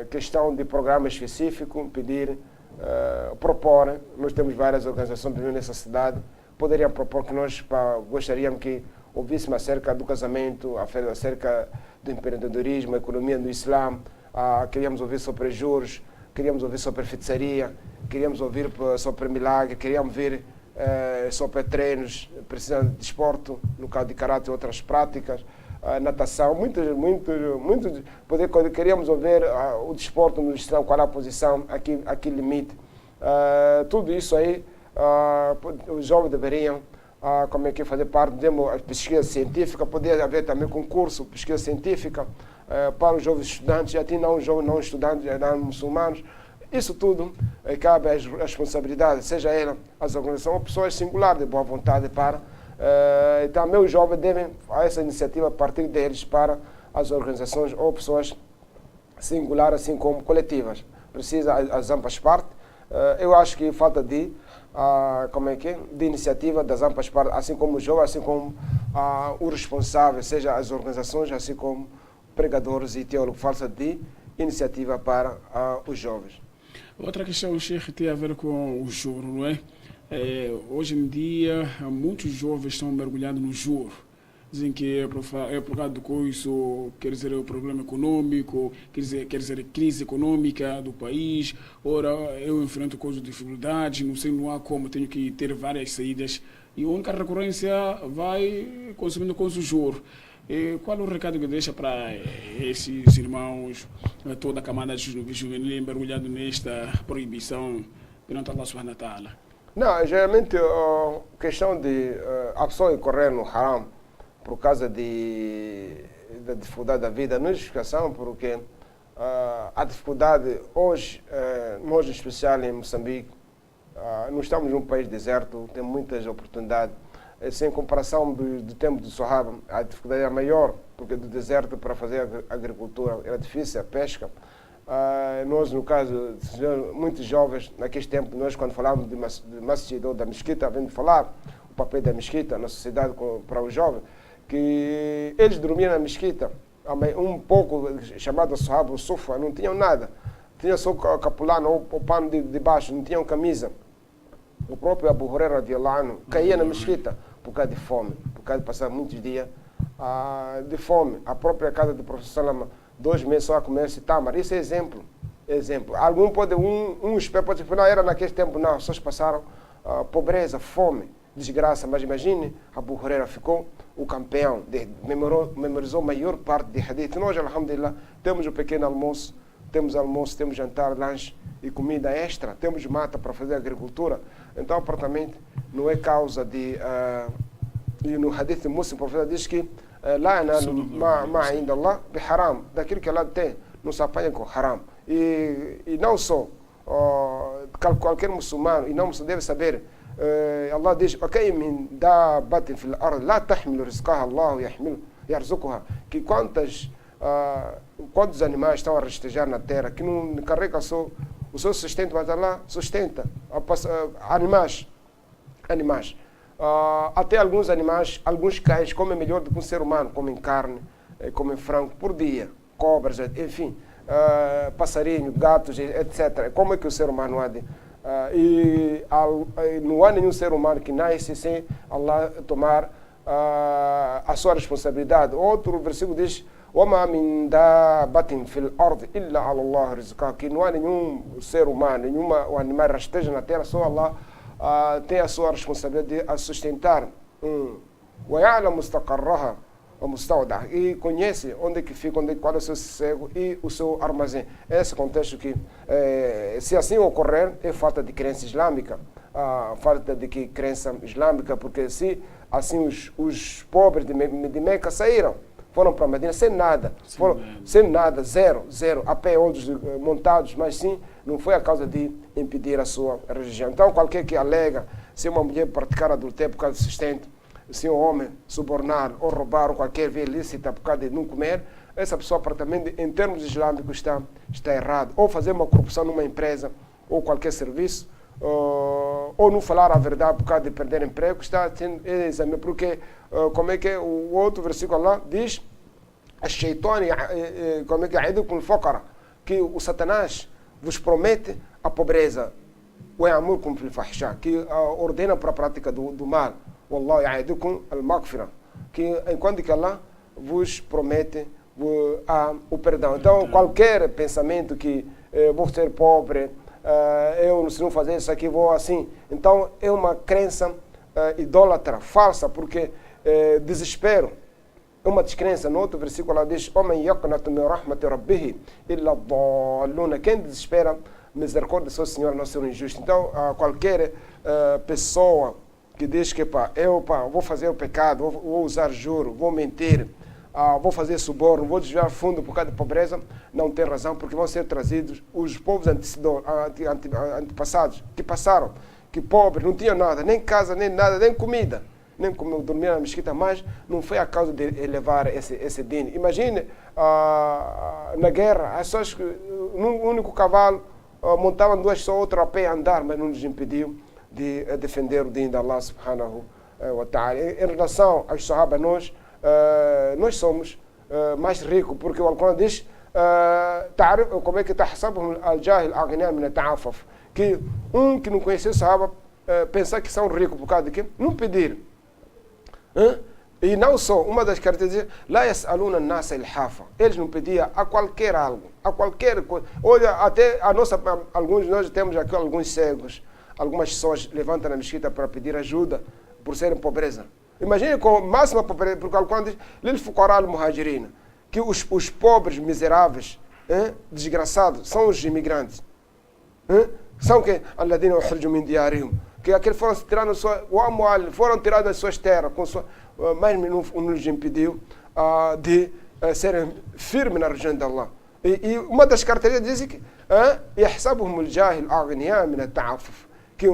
questão de programa específico, pedir, propor. Nós temos várias organizações nessa cidade, poderiam propor que nós gostaríamos que ouvíssemos acerca do casamento, acerca do empreendedorismo, economia do Islã, queríamos ouvir sobre juros, queríamos ouvir sobre feitiçaria, queríamos ouvir sobre milagre, queríamos ouvir sobre treinos, precisando de desporto, no caso de karatê e outras práticas, natação, queríamos ouvir o desporto no Islã, qual é a posição, aqui limite. Tudo isso aí, os jovens deveriam fazer parte de uma pesquisa científica, poderia haver também concurso, pesquisa científica para os jovens estudantes, e até não jovens não estudantes, não muçulmanos. Isso tudo cabe às responsabilidades, seja ela as organizações ou pessoas singulares de boa vontade para. E também os jovens devem, essa iniciativa, a partir deles para as organizações ou pessoas singulares, assim como coletivas. Precisa as ambas partes. Eu acho que falta de iniciativa das ambas partes, assim como os jovens, assim como o responsável, seja as organizações, assim como pregadores e teólogos, falta de iniciativa para os jovens. Outra questão, Sheikh, tem a ver com o juro, não é? Hoje em dia, muitos jovens estão mergulhados no juro. Dizem que é por causa do coiso, quer dizer, o problema econômico, quer dizer, a crise econômica do país. Ora, eu enfrento coisas de dificuldades, não sei, não há como, tenho que ter várias saídas. E a única recorrência vai consumindo com o juro. Qual é o recado que deixa para esses irmãos, toda a camada juvenil mergulhado nesta proibição perante Allah subhanahu wa ta'ala? Não, geralmente a questão de a pessoa incorrer no haram por causa da dificuldade da vida não é justificação, porque a dificuldade hoje, nós em especial em Moçambique, nós estamos num país deserto, tem muitas oportunidades. Sem comparação do tempo do Sahaba, a dificuldade era maior, porque do deserto para fazer agricultura era difícil, a pesca. Nós, no caso, muitos jovens, naquele tempo, nós quando falávamos de masjid ou da mesquita, vendo falar o papel da mesquita na sociedade para os jovens, que eles dormiam na mesquita, um pouco chamado Sahaba, o sufa, não tinham nada. Tinham só capulana ou pano de baixo, não tinham camisa. O próprio Abu Huraira radiallahu anhu caía na mesquita por causa de fome, por causa de passar muitos dias de fome. A própria casa do professor Salama, 2 meses só a comer-se tamar. Isso é exemplo. Algum pode, um espelho pode dizer, não, era naquele tempo, não, só passaram pobreza, fome, desgraça. Mas imagine, Abu Huraira ficou o campeão, memorizou a maior parte de hadith. Nós, alhamdulillah, temos o pequeno almoço, temos jantar, lanche e comida extra, temos mata para fazer agricultura. Então, apartamento não é causa de... e no hadith de Muslim, o professor diz que lá ainda Allah de haram, daquilo que Allah tem, não se apanha com haram. E não só qualquer muçulmano, e não deve saber, Allah diz, min dabbatin fil ard la tahmilu rizqaha Allah yarzuquha, que quantos animais estão a rastejar na terra, que não carregam o seu sustento, mas Allah sustenta animais. Até alguns animais, alguns cães comem melhor do que um ser humano, comem carne, comem frango por dia, cobras, enfim, passarinho, gatos, etc. Como é que o ser humano há de... não há nenhum ser humano que nasce sem Allah tomar a sua responsabilidade. Outro versículo diz: وَمَا مِنْ دَابَّةٍ فِي الْأَرْضِ إِلَّا عَلَى اللَّهِ رِزْقُهَا, que não há nenhum ser humano, nenhum animal rasteja na terra, só Allah tem a sua responsabilidade de a sustentar. وَيَعْلَمُ مُسْتَقَرَّهَا وَمُسْتَوْدَعَهَا, e conhece onde que fica, qual é o seu sossego e o seu armazém. Esse contexto que, se assim ocorrer, é falta de crença islâmica, falta de crença islâmica, porque se assim os pobres de Meca saíram, foram para a Medina sem nada, sem nada, zero, a pé, outros montados, mas sim, não foi a causa de impedir a sua religião. Então, qualquer que alega, se uma mulher praticar adultério por causa de sustento, se um homem subornar ou roubar ou qualquer via ilícita por causa de não comer, essa pessoa, em termos islâmicos, está errado. Ou fazer uma corrupção numa empresa ou qualquer serviço, ou não falar a verdade por causa de perder emprego, está sendo exame. Porque, como é que é o outro versículo lá diz, como é que é, que o Satanás vos promete a pobreza, que ordena para a prática do mal, Wallahu ya'idukum al-maghfirah, que enquanto que Allah vos promete o perdão. Então, qualquer pensamento que vou ser pobre, se não fazer isso aqui, vou assim. Então, é uma crença idólatra, falsa, porque desespero é uma descrença. No outro versículo, ela diz: quem desespera, misericórdia do seu Senhor não ser injusto. Então, qualquer pessoa que diz que vou fazer o pecado, vou usar juro, vou mentir, vou fazer suborno, vou desviar fundo por causa de pobreza, não tem razão, porque vão ser trazidos os povos antepassados, que passaram, que pobres, não tinham nada, nem casa, nem nada, nem comida, nem como dormir na mesquita, mas não foi a causa de elevar esse dino. Imagine, na guerra, as pessoas, num único cavalo, montavam 2 só, outro a pé a andar, mas não nos impediu de defender o dino de Allah subhanahu wa ta'ala. Em relação aos Sahaba, nós somos mais ricos, porque o Alcorão diz, como é que tahsabuhum al-jahil aghniya min at-ta'affuf, que que não conheceu o Sahaba pensar que são ricos por causa de quê? Não pedir. E não só, uma das características, la yas'aluna an-nasa ilhafa, eles não pediam a qualquer algo, a qualquer coisa. Olha, até nós temos aqui alguns cegos, algumas pessoas levantam na mesquita para pedir ajuda por serem pobreza. Imagine com a máxima pobreza, porque o Alcorão diz, lil fuqara al-muhajirin, que os pobres miseráveis, desgraçados, são os imigrantes. São que alladhina ukhriju min diyarihim, que aqueles foram tirados das suas terras, mas não lhes impediu de serem firmes na religião de Allah. E uma das características diz que yahsabuhum al-jahil aghniya min at-ta'affuf, que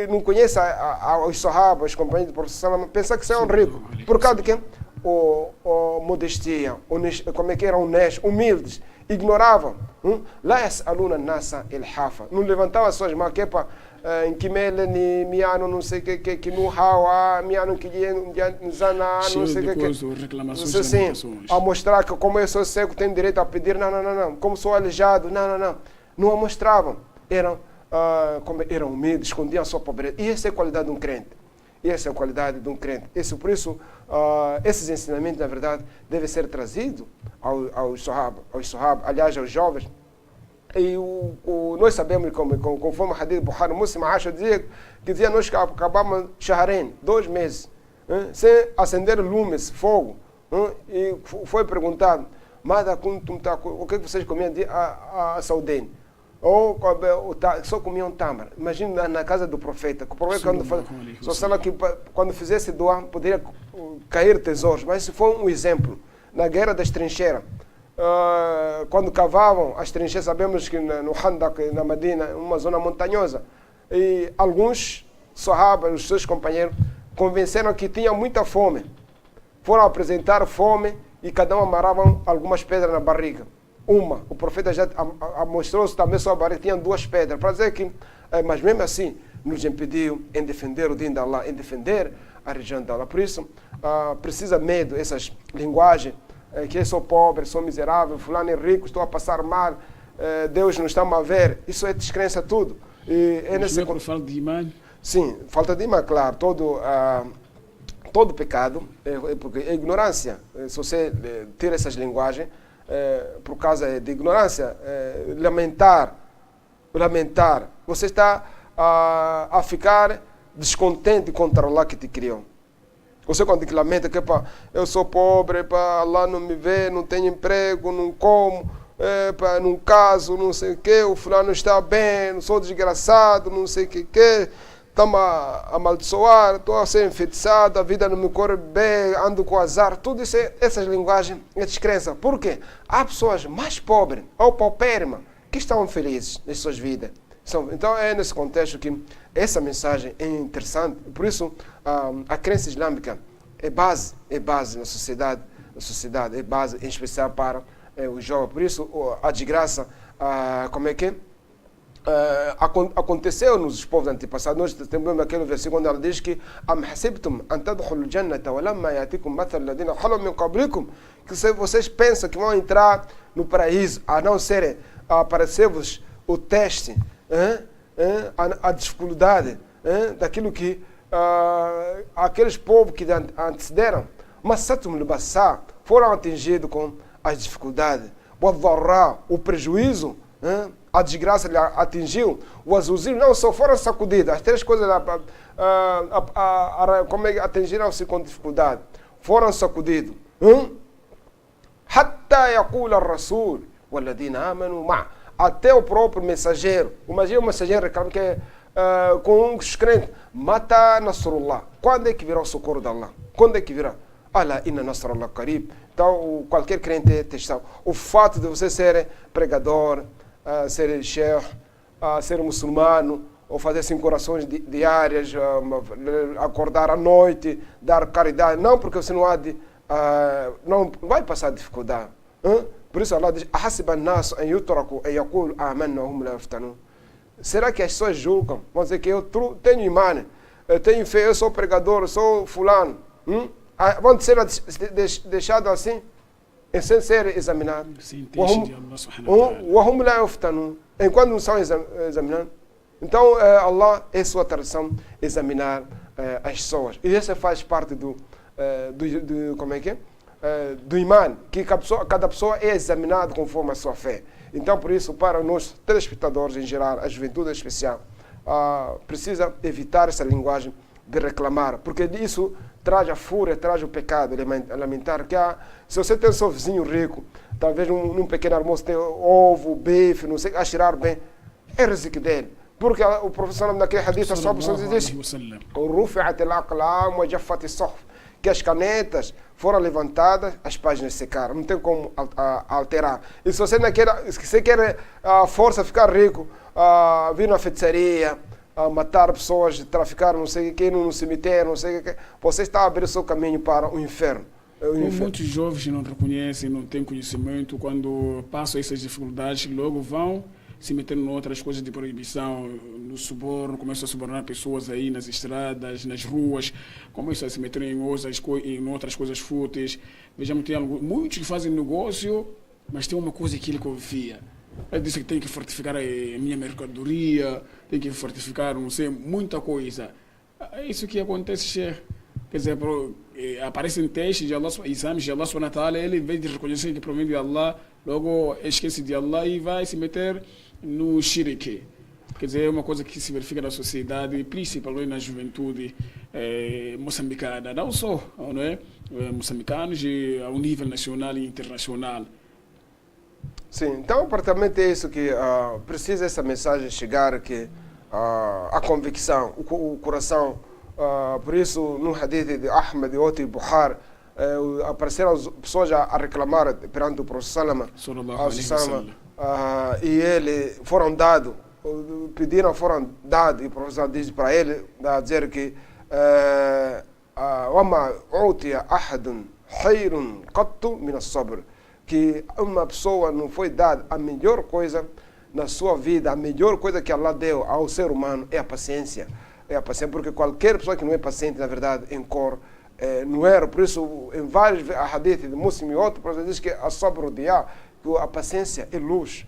não conhece os sahabas, os companheiros do professor, pensa que são ricos. Por causa de quê? Modestia, como é que eram honestos, humildes, ignoravam. Lá yas'aluna an-nasa ilhafa, não levantavam as suas mãos, que é para em que mele miano não sei que no hawa miano que zana não sei que a mostrar que como eu sou cego tenho direito a pedir, não, como sou aleijado, não a mostravam, eram como eram humildes, escondiam a sua pobreza. E essa é a qualidade de um crente. Essa é a qualidade de um crente. Por isso, esses ensinamentos, na verdade, devem ser trazidos aos Sahaba, aliás, aos jovens. E nós sabemos, conforme o Hadith Bukhari Muslim, Aisha dizia nós que acabamos Shahrain, 2 meses, sem acender lumes, fogo. E foi perguntado, o que vocês comiam a Saudene? Ou só comiam tamar. Imagina na casa do profeta. O profeta, quando fizesse doar, poderia cair tesouros. Mas isso foi um exemplo. Na guerra das trincheiras, quando cavavam as trincheiras, sabemos que no Handak, na Medina, uma zona montanhosa, e alguns sahabas, os seus companheiros, convenceram que tinha muita fome. Foram apresentar fome e cada um amarrava algumas pedras na barriga. O profeta já mostrou-se também sua barriga, tinha 2 pedras, para dizer que, mas mesmo assim, nos impediu em defender o Din de Allah, em defender a religião de Allah. Por isso, precisa medo, essas linguagens, que eu sou pobre, sou miserável, fulano é rico, estou a passar mal, Deus não está a ver. Isso é descrença tudo. E é nesse... por falta de imã? Sim, falta de imã, claro. Todo pecado, porque é ignorância. Se você tira essas linguagens, por causa de ignorância, lamentar, você está a ficar descontente contra Allah que te criou. Você quando lamenta que eu sou pobre, Allah não me vê, não tenho emprego, não como, não caso, não sei o que, o fulano está bem, não sou desgraçado, não sei o que, estamos a amaldiçoar, estou a ser enfeitiçado, a vida não me corre bem, ando com azar, tudo isso, essas linguagens é descrença. Por quê? Há pessoas mais pobres ou paupérrimas que estão felizes nas suas vidas. Então é nesse contexto que essa mensagem é interessante. Por isso, a crença islâmica é base na sociedade, é base em especial para os jovens. Por isso, a desgraça, aconteceu nos povos antepassados. Nós temos aquele versículo onde ela diz que que se vocês pensam que vão entrar no paraíso, a não ser aparecer-vos o teste, a dificuldade daquilo que aqueles povos que antecederam, mas foram atingidos com as dificuldades, o prejuízo, a desgraça lhe atingiu, o azulzinho não só foram sacudidos, as 3 coisas como atingiram-se com dificuldade, foram sacudidos. Hatta yaqula ar-rasul walladina amanu ma'a, até o próprio mensageiro. Imagina o mensageiro reclama que com os crentes, mata Nasrullah. Quando é que virá o socorro de Allah? Quando é que virá? Ala inna Nasrullah qarib. Então, qualquer crente é testado. O fato de você ser pregador, ser sheikh, ser muçulmano, ou fazer 5 orações diárias, acordar à noite, dar caridade, não porque você não há de, não vai passar dificuldade. Por isso Allah diz, será que as pessoas julgam? Vão dizer que eu tenho imã, eu tenho fé, eu sou pregador, eu sou fulano. Vão ser deixados assim, sem ser examinados. Enquanto não são examinados. Então, Allah, é sua tradição examinar as pessoas. E isso faz parte do imã, que cada pessoa é examinada conforme a sua fé. Então, por isso, para nós, telespectadores em geral, a juventude em especial, precisa evitar essa linguagem de reclamar, porque isso traz a fúria, traz o pecado, lamentar que se você tem seu vizinho rico, talvez num pequeno almoço tem ovo, bife, não sei, a cheirar bem, é risco dele. Porque o professor naquele hadith, a sua pessoa diz, que as canetas foram levantadas, as páginas secaram, não tem como alterar. E se você quer a força ficar rico, vir na feitiçaria, matar pessoas, traficar não sei o que, no cemitério, não sei o que, você está a abrir o seu caminho para o inferno. Muitos jovens não reconhecem, não têm conhecimento, quando passam essas dificuldades, logo vão se metendo em outras coisas de proibição, no suborno, começam a subornar pessoas aí nas estradas, nas ruas, começam a se meter em outras coisas fúteis. Vejamos, tem muitos que fazem negócio, mas tem uma coisa que ele confia. Ele disse que tem que fortificar a minha mercadoria, tem que fortificar, não sei, muita coisa. É isso que acontece, Sheikh. Quer dizer, aparecem testes de Allah, exames de Allah subhanahu wa ta'ala, ele, em vez de reconhecer que provém de Allah, logo esquece de Allah e vai se meter no shirk. Quer dizer, é uma coisa que se verifica na sociedade, principalmente na juventude moçambicana. Não só, não é? Moçambicanos ao nível nacional e internacional. Sim, então praticamente é isso que precisa essa mensagem chegar, que a convicção, o coração. Por isso, no hadith de Ahmed e outro Bukhari, apareceram as pessoas a reclamar perante o Professor Salama, e eles foram dados, pediram, foram dados, e o professor disse para ele, a dizer que وَمَا أُعْتِيَ أَحَدٌ خَيْرٌ قَطُّ مِنَ الصَّبْرِ, que uma pessoa não foi dada a melhor coisa na sua vida, a melhor coisa que Allah deu ao ser humano é a paciência. É a paciência, porque qualquer pessoa que não é paciente, na verdade, em cor, não era. Por isso, em vários hadiths de Muslim e outros, diz que a sabr diá, que a paciência é luz.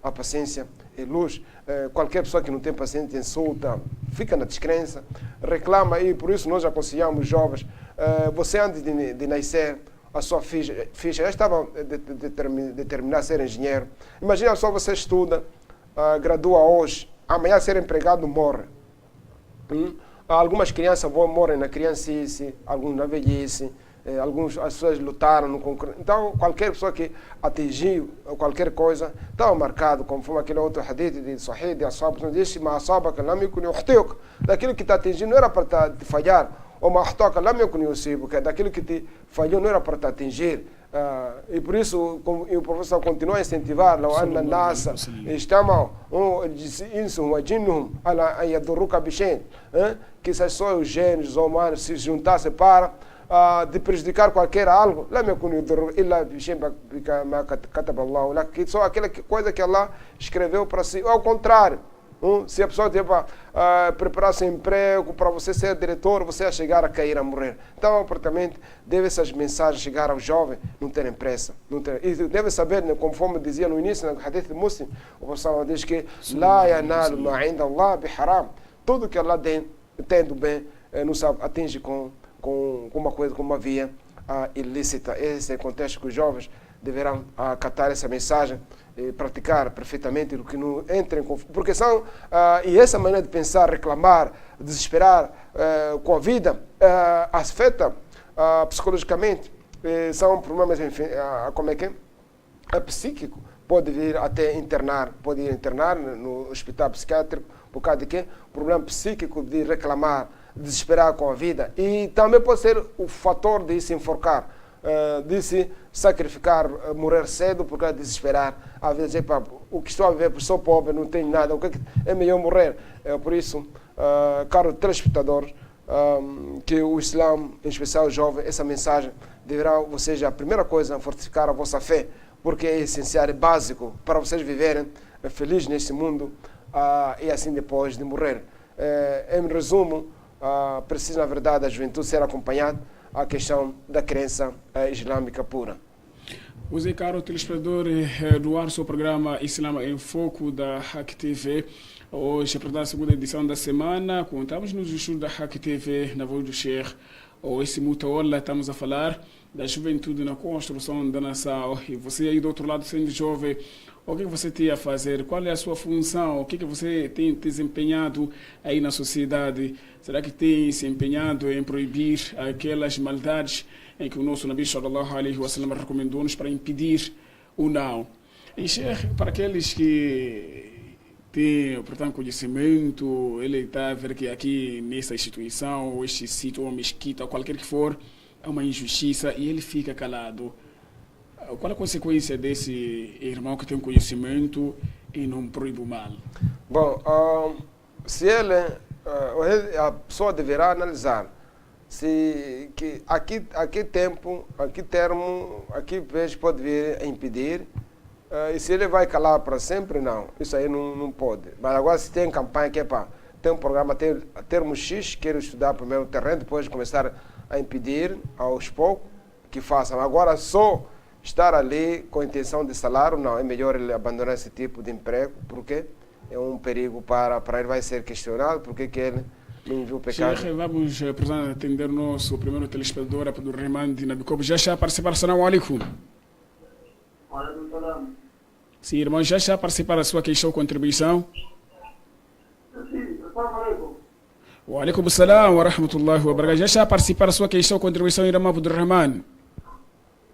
A paciência é luz. Qualquer pessoa que não tem paciência insulta, fica na descrença, reclama, e por isso nós aconselhamos jovens, você antes de nascer, a sua ficha já estava determinada a ser engenheiro. Imagina só, você estuda, gradua hoje, amanhã ser empregado morre. Algumas crianças morrem na criancice, alguns na velhice, as pessoas lutaram no concurso. Então, qualquer pessoa que atingiu qualquer coisa, estava marcado, conforme aquele outro hadith de Sahih, de Ashab, não diz, daquilo que te atingiu não era para te falhar, ou daquilo que te falhou não era para te atingir. E por isso o professor continua a incentivar que se só os gênios humanos se juntassem para de prejudicar qualquer algo, que só aquela coisa que Allah escreveu para si. Ao contrário, se a pessoa tiver para preparar seu emprego, para você ser diretor, você a chegar a cair, a morrer. Então, praticamente, deve essas mensagens chegar aos jovens, não terem pressa. E deve saber, conforme dizia no início, no hadith de Muslim, o professor diz que "La yanalu ma inda Allah biharam", tudo que Allah tem do bem, não sabe, atinge com uma coisa, com uma via ilícita. Esse é o contexto que os jovens deverão acatar essa mensagem e praticar perfeitamente, o que não entra em conflito. Porque são, e essa maneira de pensar, reclamar, desesperar com a vida, afeta psicologicamente. São problemas, como é que é? Psíquico. Pode vir até internar, pode ir internar no hospital psiquiátrico, por causa de quê? Problema psíquico de reclamar, desesperar com a vida. E também pode ser o fator de se enforcar, de se sacrificar, morrer cedo por causa de desesperar. Às vezes, o que estou a viver, sou pobre, não tenho nada, é melhor morrer. Por isso, caro telespectador, que o Islã, em especial o jovem, essa mensagem deverá, vocês, a primeira coisa, fortificar a vossa fé, porque é essencial, é básico para vocês viverem felizes neste mundo e assim depois de morrer. Em resumo, precisa, na verdade, a juventude ser acompanhada a questão da crença islâmica pura. Você, caro telespectador, do ar seu programa Islã em Foco da Hack TV. Hoje, para a segunda edição da semana, contamos nos estudos da Hack TV, na voz do Sheikh. Esse Mutaola, estamos a falar da juventude na construção da nação. E você aí do outro lado, sendo jovem, o que você tem a fazer? Qual é a sua função? O que você tem desempenhado aí na sociedade? Será que tem se empenhado em proibir aquelas maldades em que o nosso Nabi sallallahu alaihi wa sallam recomendou-nos para impedir o não? E Sheikh, para aqueles que têm, portanto, conhecimento, ele está a ver que aqui nessa instituição, ou este sítio, ou mesquita, ou qualquer que for, é uma injustiça e ele fica calado. Qual a consequência desse irmão que tem conhecimento e não proíbe o mal? Bom, se ele, a pessoa deverá analisar se que aqui tempo, aqui vez pode vir a impedir, e se ele vai calar para sempre, não. Isso aí não pode. Mas agora, se tem campanha que tem um programa, termo X, quero estudar primeiro o terreno, depois começar a impedir aos poucos que façam. Agora, só estar ali com a intenção de salário, não, é melhor ele abandonar esse tipo de emprego, porque é um perigo para ele, vai ser questionado, porque que ele não viu o pecado. Sheikh, vamos atender o nosso primeiro telespectador, Abdurrahman de Nabicopo. Já está a participar, assalamu alaikum. Sim, irmão, já está a participar da sua questão ou contribuição? Sim, assalamu alaikum. Wa alaikum assalam wa rahmatullahi wa barakatuh. Já está a participar da sua questão ou contribuição, irmão Abdurrahman?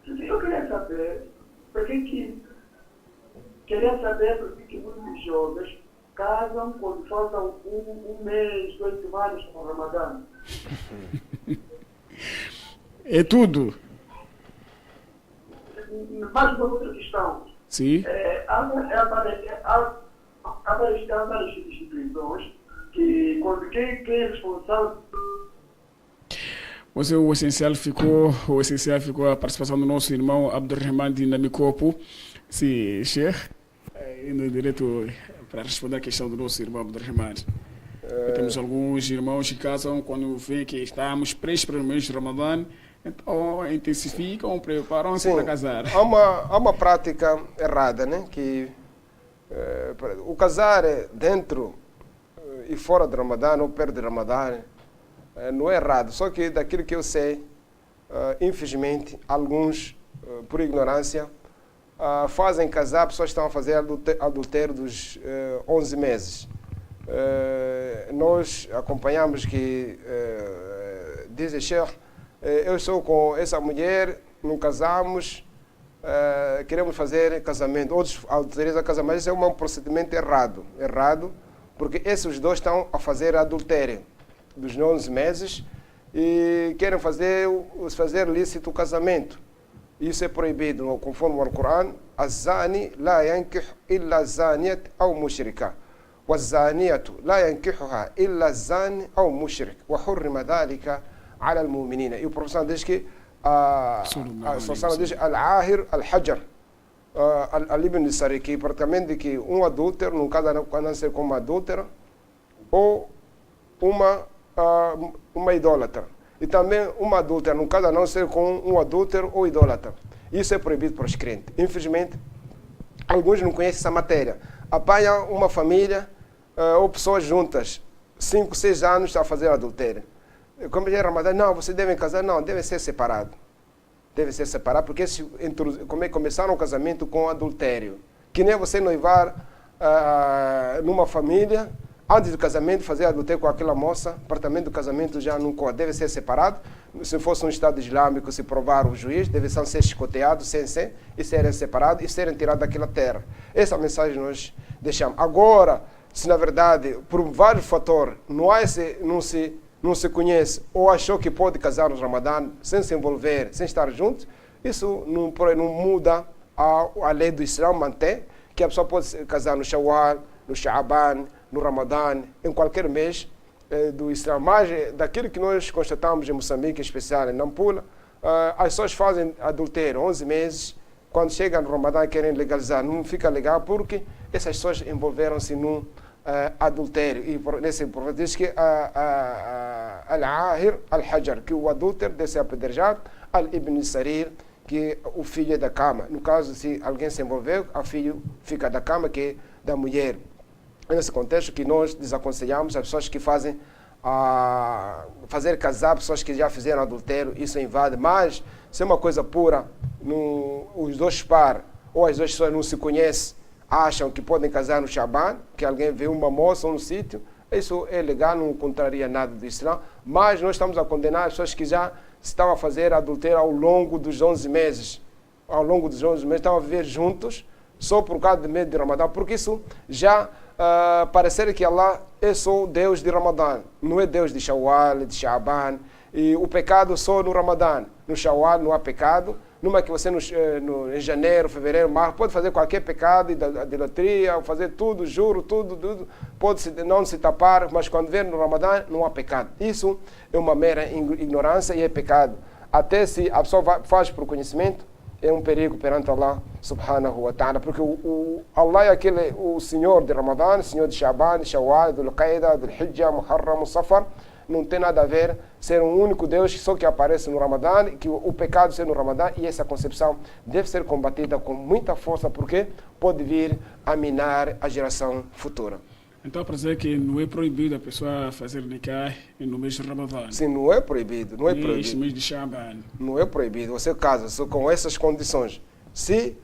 Eu queria saber por que muitos jovens casam quando faltam um mês, 2 semanas para o Ramadã. É tudo. Mais uma outra questão. Sim. Há várias instituições que, quando quem é responsável. O essencial ficou a participação do nosso irmão Abdurrahman de Nabicopo. Sim, Sheikh, indo direto para responder a questão do nosso irmão Abdurrahman. Temos alguns irmãos que casam quando vêem que estamos prestes para o mês de Ramadã, então intensificam, preparam-se para casar. Há uma prática errada, né? Que o casar dentro e fora de Ramadã ou perto de Ramadã não é errado, só que daquilo que eu sei, infelizmente, alguns, por ignorância, fazem casar, pessoas estão a fazer adultério dos 11 meses. Nós acompanhamos que diz o Sheikh, eu estou com essa mulher, não casamos, queremos fazer casamento, outros autorizam casamento, mas isso é um procedimento errado, porque esses dois estão a fazer adultério dos 11 meses e querem fazer lícito o casamento. Isso é proibido, conforme o Alcorão. الزاني لا ينكح إلا زانية أو مشركة والزانية لا ينكحها إلا الزاني أو مشرك وحرم ذلك على المؤمنين. E o professor diz que a situação diz al-ahir al-hajar, al-ibn Sari, que praticamente que um adúltero, num caso não nascer como adúltero, ou uma idólatra. E também uma adúltera, num caso não ser com um adúltero ou idólatra. Isso é proibido para os crentes. Infelizmente, alguns não conhecem essa matéria. Apanham uma família ou pessoas juntas, 5, 6 anos a fazer adultério. Como é Ramadã, não, vocês devem casar, não, devem ser separados. Devem ser separados, porque começaram o casamento com adultério. Que nem você noivar numa família, antes do casamento, fazer adultério com aquela moça, apartamento do casamento já não deve ser separado. Se fosse um Estado Islâmico, se provar o juiz, devem ser chicoteados, e serem separados e serem tirados daquela terra. Essa mensagem nós deixamos. Agora, se na verdade, por vários fatores, não se conhece ou achou que pode casar no Ramadã sem se envolver, sem estar juntos, isso não muda a lei do Islã, mantém que a pessoa pode casar no Shawwal, no Sha'ban, no Ramadã, em qualquer mês do Islã. Mas daquilo que nós constatamos em Moçambique, em especial em Nampula, as pessoas fazem adultério 11 meses, quando chegam no Ramadã querem legalizar, não fica legal porque essas pessoas envolveram-se num adultério. E nesse profeta diz que al-ahir al-hajar, que o adúltero deve ser apedrejado, al-ibn Sarir, que o filho é da cama. No caso, se alguém se envolveu, o filho fica da cama, que é da mulher. É nesse contexto que nós desaconselhamos as pessoas que fazer casar, pessoas que já fizeram adultério, isso invade. Mas se é uma coisa pura, os dois par ou as duas pessoas não se conhecem, acham que podem casar no Shaban, que alguém vê uma moça no sítio, isso é legal, não contraria nada do Islã. Mas nós estamos a condenar as pessoas que já estão a fazer adultério ao longo dos 11 meses. Ao longo dos 11 meses estão a viver juntos, só por causa do mês de Ramadã, porque isso já parecer que Allah é só Deus de Ramadã, não é Deus de Shawwal, de Sha'ban, e o pecado só no Ramadã. No Shawwal não há pecado, numa que você em janeiro, fevereiro, março, pode fazer qualquer pecado, idolatria, fazer tudo, juro, tudo, pode não se tapar, mas quando vem no Ramadã não há pecado. Isso é uma mera ignorância e é pecado. Até se a pessoa faz por conhecimento, é um perigo perante Allah subhanahu wa ta'ala, porque Allah é o Senhor de Ramadã, Senhor de Sha'ban, de Shawwal, do Qaeda, do Hijjah, Muharram, Safar, não tem nada a ver ser um único Deus só que aparece no Ramadã, que o pecado ser no Ramadã, e essa concepção deve ser combatida com muita força, porque pode vir a minar a geração futura. Então, para dizer que não é proibido a pessoa fazer nikah no mês de Ramadã. Sim, não é proibido, não é proibido. Este mês de Shaban. Não é proibido, você casa só com essas condições. Se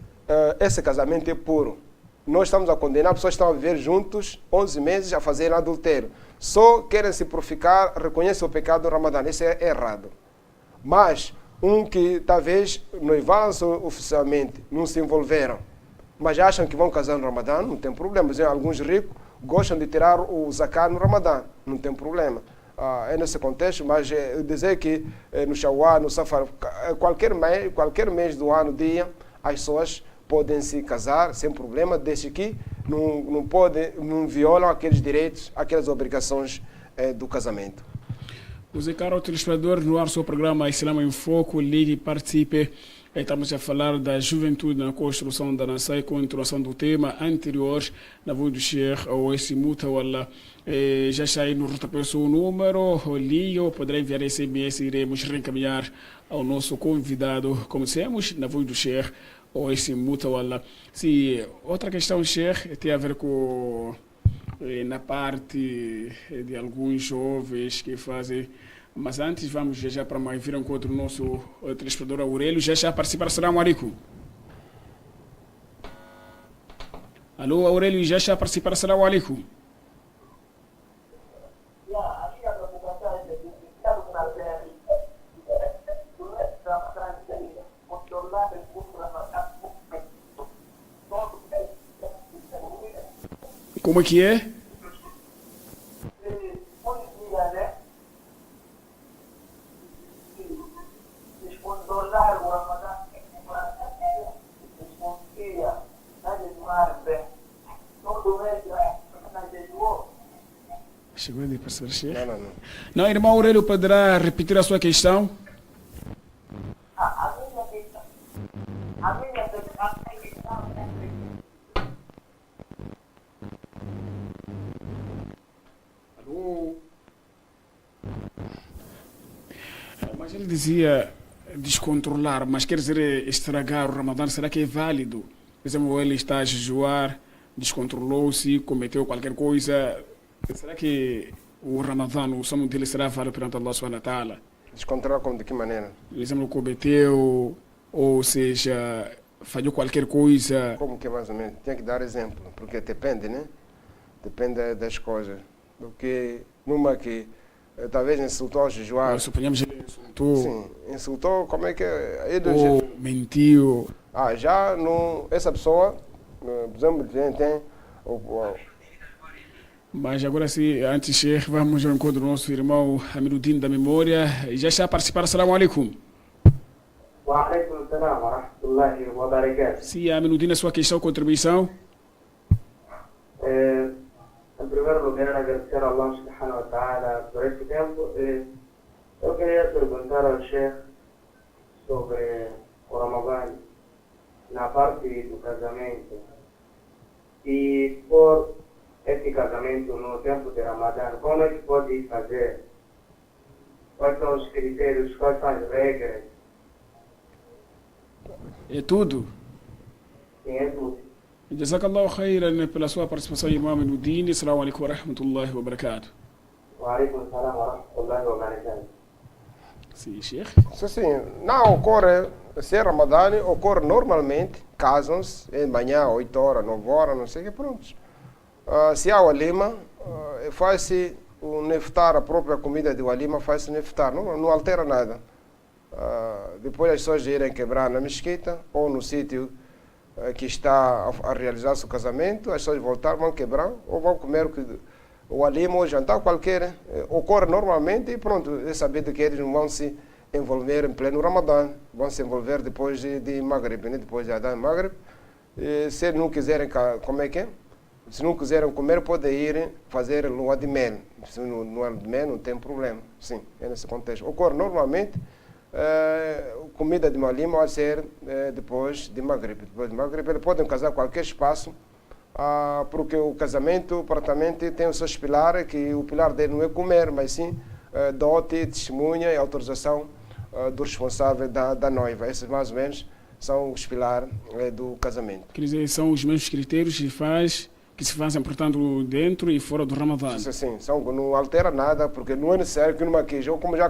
esse casamento é puro, nós estamos a condenar, pessoas estão a viver juntos 11 meses a fazer adultério. Só querem se purificar, reconhecem o pecado do Ramadã. Isso é errado. Mas que talvez noivaram oficialmente, não se envolveram, mas acham que vão casar no Ramadã, não tem problema. Alguns ricos gostam de tirar o zakat no Ramadã, não tem problema. É nesse contexto, mas dizer que no Shawwal, no Safar, qualquer mês do ano, dia, as pessoas podem se casar sem problema, desde que não violam aqueles direitos, aquelas obrigações do casamento. Você, caro telespectador, no ar seu programa Islã em Foco, ligue e participe. Estamos a falar da juventude na construção da nação e continuação do tema anterior, na voz do Sheikh Owais Mutawalla. Já está aí no rodapé o seu número, ligue ou poderá enviar SMS e iremos reencaminhar ao nosso convidado, como dissemos, na voz do Sheikh Owais Mutawalla. Se outra questão, Sheikh, tem a ver com na parte de alguns jovens que fazem. Mas antes vamos já para mais vir encontro o nosso telespectador Aurélio. Já está a participar. Assalamu alaikum. Alô, Aurélio, já está a participar. Assalamu alaikum. Como é que é? Chegou de pastor Sheikh? Não. Não, irmão Aurélio, poderá repetir a sua questão? Alô? Mas ele dizia descontrolar, mas quer dizer estragar o Ramadã, será que é válido? Por exemplo, ele está a jejuar, descontrolou-se, cometeu qualquer coisa. Será que o Ramadã, o somo dele será válido perante Allah subhanahu wa ta'ala? Descontrolar como de que maneira? Por exemplo, cometeu, ou seja, falhou qualquer coisa. Como que mais ou menos? Tem que dar exemplo, porque depende, né? Depende das coisas. Do que numa que talvez insultou ao jejuar. Suponhamos que ele insultou. Sim, insultou, como é que é? Ou mentiu. Já não, essa pessoa, por exemplo, tem Mas agora sim, antes Sheikh, vamos ao encontro do nosso irmão Aminuddin da Memória. Já está a participar. Assalamu alaikum. Wa alaikum assalam wa rahmatullahi wa barakatuh. Sim, Aminuddin, a sua questão, contribuição. Em primeiro lugar, agradecer a Allah subhanahu wa ta'ala por este tempo. Eu queria perguntar ao Sheikh sobre o Ramadã na parte do casamento. E por esse casamento no tempo de Ramadã, como é que pode fazer? Quais são os critérios, quais são as regras? É tudo. Sim, é tudo. Jazakallahu khairan pela sua participação, irmão Aminuddin. Assalamu alaikum wa rahmatullahi wa barakatuh. Wa alaikum assalam wa rahmatullahi wa barakatuh. Sim, Sheikh. Sim, não ocorre, se é Ramadã, ocorre normalmente, casam-se, em manhã, 8 horas, 9 horas, não sei o que, pronto. Se há o walima, faz-se o neftar, a própria comida de walima faz-se neftar, não altera nada. Depois as pessoas irem quebrar na mesquita ou no sítio que está a realizar seu casamento, as pessoas voltar, vão quebrar ou vão comer o walima ou jantar qualquer. Ocorre normalmente e pronto, é sabido que eles não vão se envolver em pleno Ramadã, vão se envolver depois de Maghrib, né? Depois de Adán Maghrib. Se não quiserem, como é que é? Se não quiserem comer, podem ir fazer lua de mel. Se lua de mel não tem problema. Sim, é nesse contexto. Ocorre normalmente, comida de walima vai ser depois de Maghrib. Depois de Maghrib, eles podem casar em qualquer espaço, porque o casamento praticamente tem os seus pilares, que o pilar dele não é comer, mas sim dote, testemunha e autorização do responsável da noiva. Esses mais ou menos são os pilares do casamento. Quer dizer, são os mesmos critérios que se fazem, portanto, dentro e fora do Ramadã. Sim, não altera nada, porque não é necessário que numa queixa, ou como já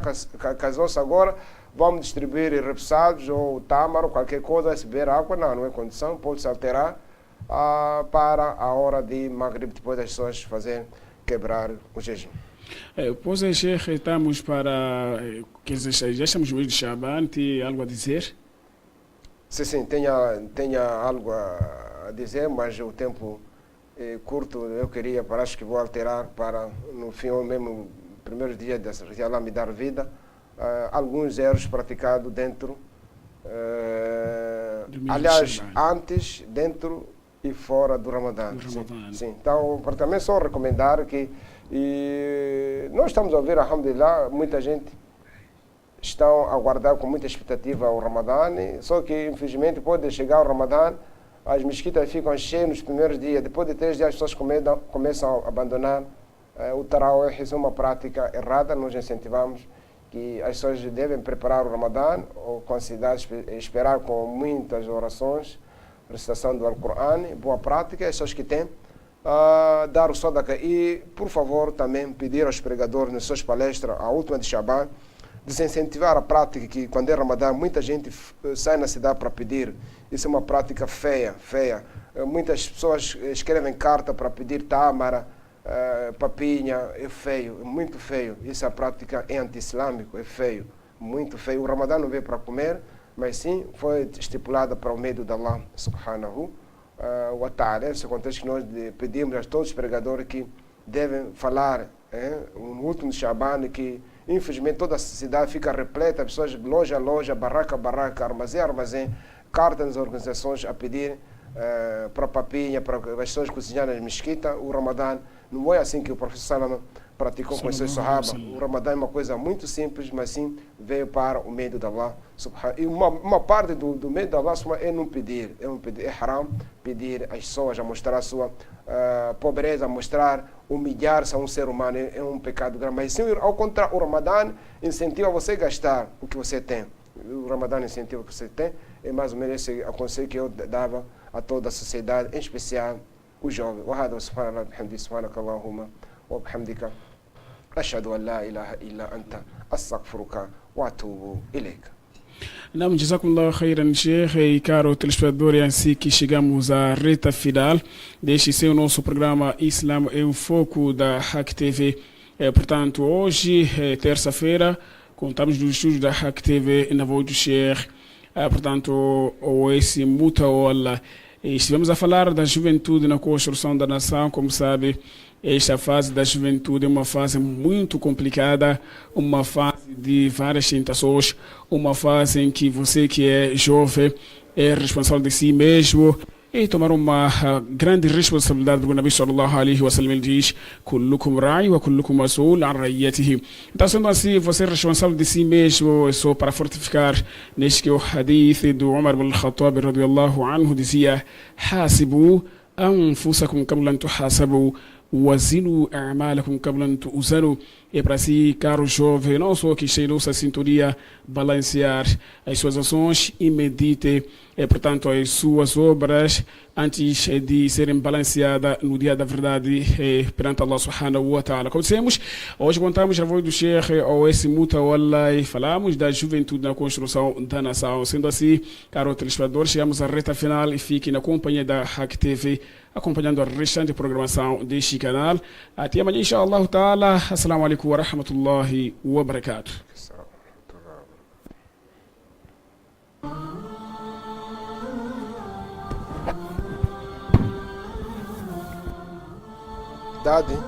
casou-se agora, vamos distribuir repousados ou tâmara ou qualquer coisa, beber água, não é condição, pode-se alterar para a hora de Maghrib, depois das pessoas fazerem quebrar o jejum. Pois é, Sheikh, estamos para... Quer dizer, já estamos no mês de Shaban, tem algo a dizer? Sim, tenha algo a dizer, mas o tempo curto, eu queria, acho que vou alterar para, no fim, ou mesmo primeiro dia de Allah me dar vida, alguns erros praticados dentro, aliás, antes, dentro e fora do Ramadã. Sim. Então, também só recomendar que nós estamos a ver, alhamdulillah, muita gente estão a aguardar com muita expectativa o Ramadã, só que infelizmente pode chegar o Ramadã, as mesquitas ficam cheias nos primeiros dias, depois de 3 dias as pessoas começam a abandonar o tarawih. Isso é uma prática errada. Nós incentivamos que as pessoas devem preparar o Ramadã, ou considerar, esperar com muitas orações, recitação do Alcorão, boa prática, as pessoas que têm, dar o sadaqa. E, por favor, também pedir aos pregadores nas suas palestras, a última de Shaban, desincentivar a prática que, quando é Ramadã, muita gente sai na cidade para pedir. Isso é uma prática feia. Muitas pessoas escrevem carta para pedir tâmara, papinha. É feio, é muito feio. Essa prática é anti-islâmico, é feio, muito feio. O Ramadã não veio para comer, mas sim foi estipulada para o medo de Allah subhanahu wa ta'ala. Nesse contexto que nós pedimos a todos os pregadores que devem falar no último Shaban, que infelizmente toda a cidade fica repleta, pessoas loja a loja, barraca a barraca, armazém a armazém, cartas nas organizações a pedir para papinha, para as pessoas cozinharem nas mesquitas. O Ramadã não é assim que o professor Salama praticou com os seus sahaba. O Ramadã é uma coisa muito simples, mas sim veio para o medo de Allah. E uma parte do medo de Allah é não pedir, é haram pedir às pessoas a mostrar a sua pobreza, mostrar, humilhar-se a um ser humano, é um pecado grave. Mas sim, ao contrário, o Ramadã incentiva você a gastar o que você tem. O Ramadã incentiva o que você tem, é mais ou menos esse aconselho que eu dava a toda a sociedade, em especial os jovens. وهذا سبحان الله بحمده سبحانك اللهم وبحمدك أشهد أن لا إله إلا أنت أستغفرك وأتوب إليك. Não, jazakumullah khairan, Sheikh, e caro telespectador, é assim que chegamos à reta final deste seu nosso programa Islam em Foco da Hack TV. Portanto, hoje, terça-feira, contamos dos estúdios da Hack TV na voz do Sheikh, portanto, esse Mutaola. Estivemos a falar da juventude na construção da nação. Como sabe, esta fase da juventude é uma fase muito complicada, uma fase de várias tentações, uma fase em que você que é jovem é responsável de si mesmo e tomar uma grande responsabilidade, porque o Nabi sallallahu alaihi wa sallam diz: kullukum ra'i wa kullukum mas'ul an ra'iyatihi. Então, sendo assim, você é responsável de si mesmo. Só para fortificar neste que o hadith do Umar ibn al-Khattab radiyallahu anhu dizia: hasibu anfusakum qabla an tuhasabu wazinu a'malakum qabla an tu'zanu. É para si, caro jovem, não só que cheirou essa sintonia, balancear as suas ações e medite, portanto, as suas obras antes de serem balanceadas no dia da verdade perante Allah subhanahu wa ta'ala. Como dissemos, hoje contamos a voz do Sheikh esse Mutaola e falamos da juventude na construção da nação. Sendo assim, caro telespectador, chegamos à reta final e fique na companhia da Hack TV, acompanhando a restante programação deste canal. Até amanhã, inshallah ta'ala. Assalamu alaikum wa rahmatullahi wa barakatuh. Idade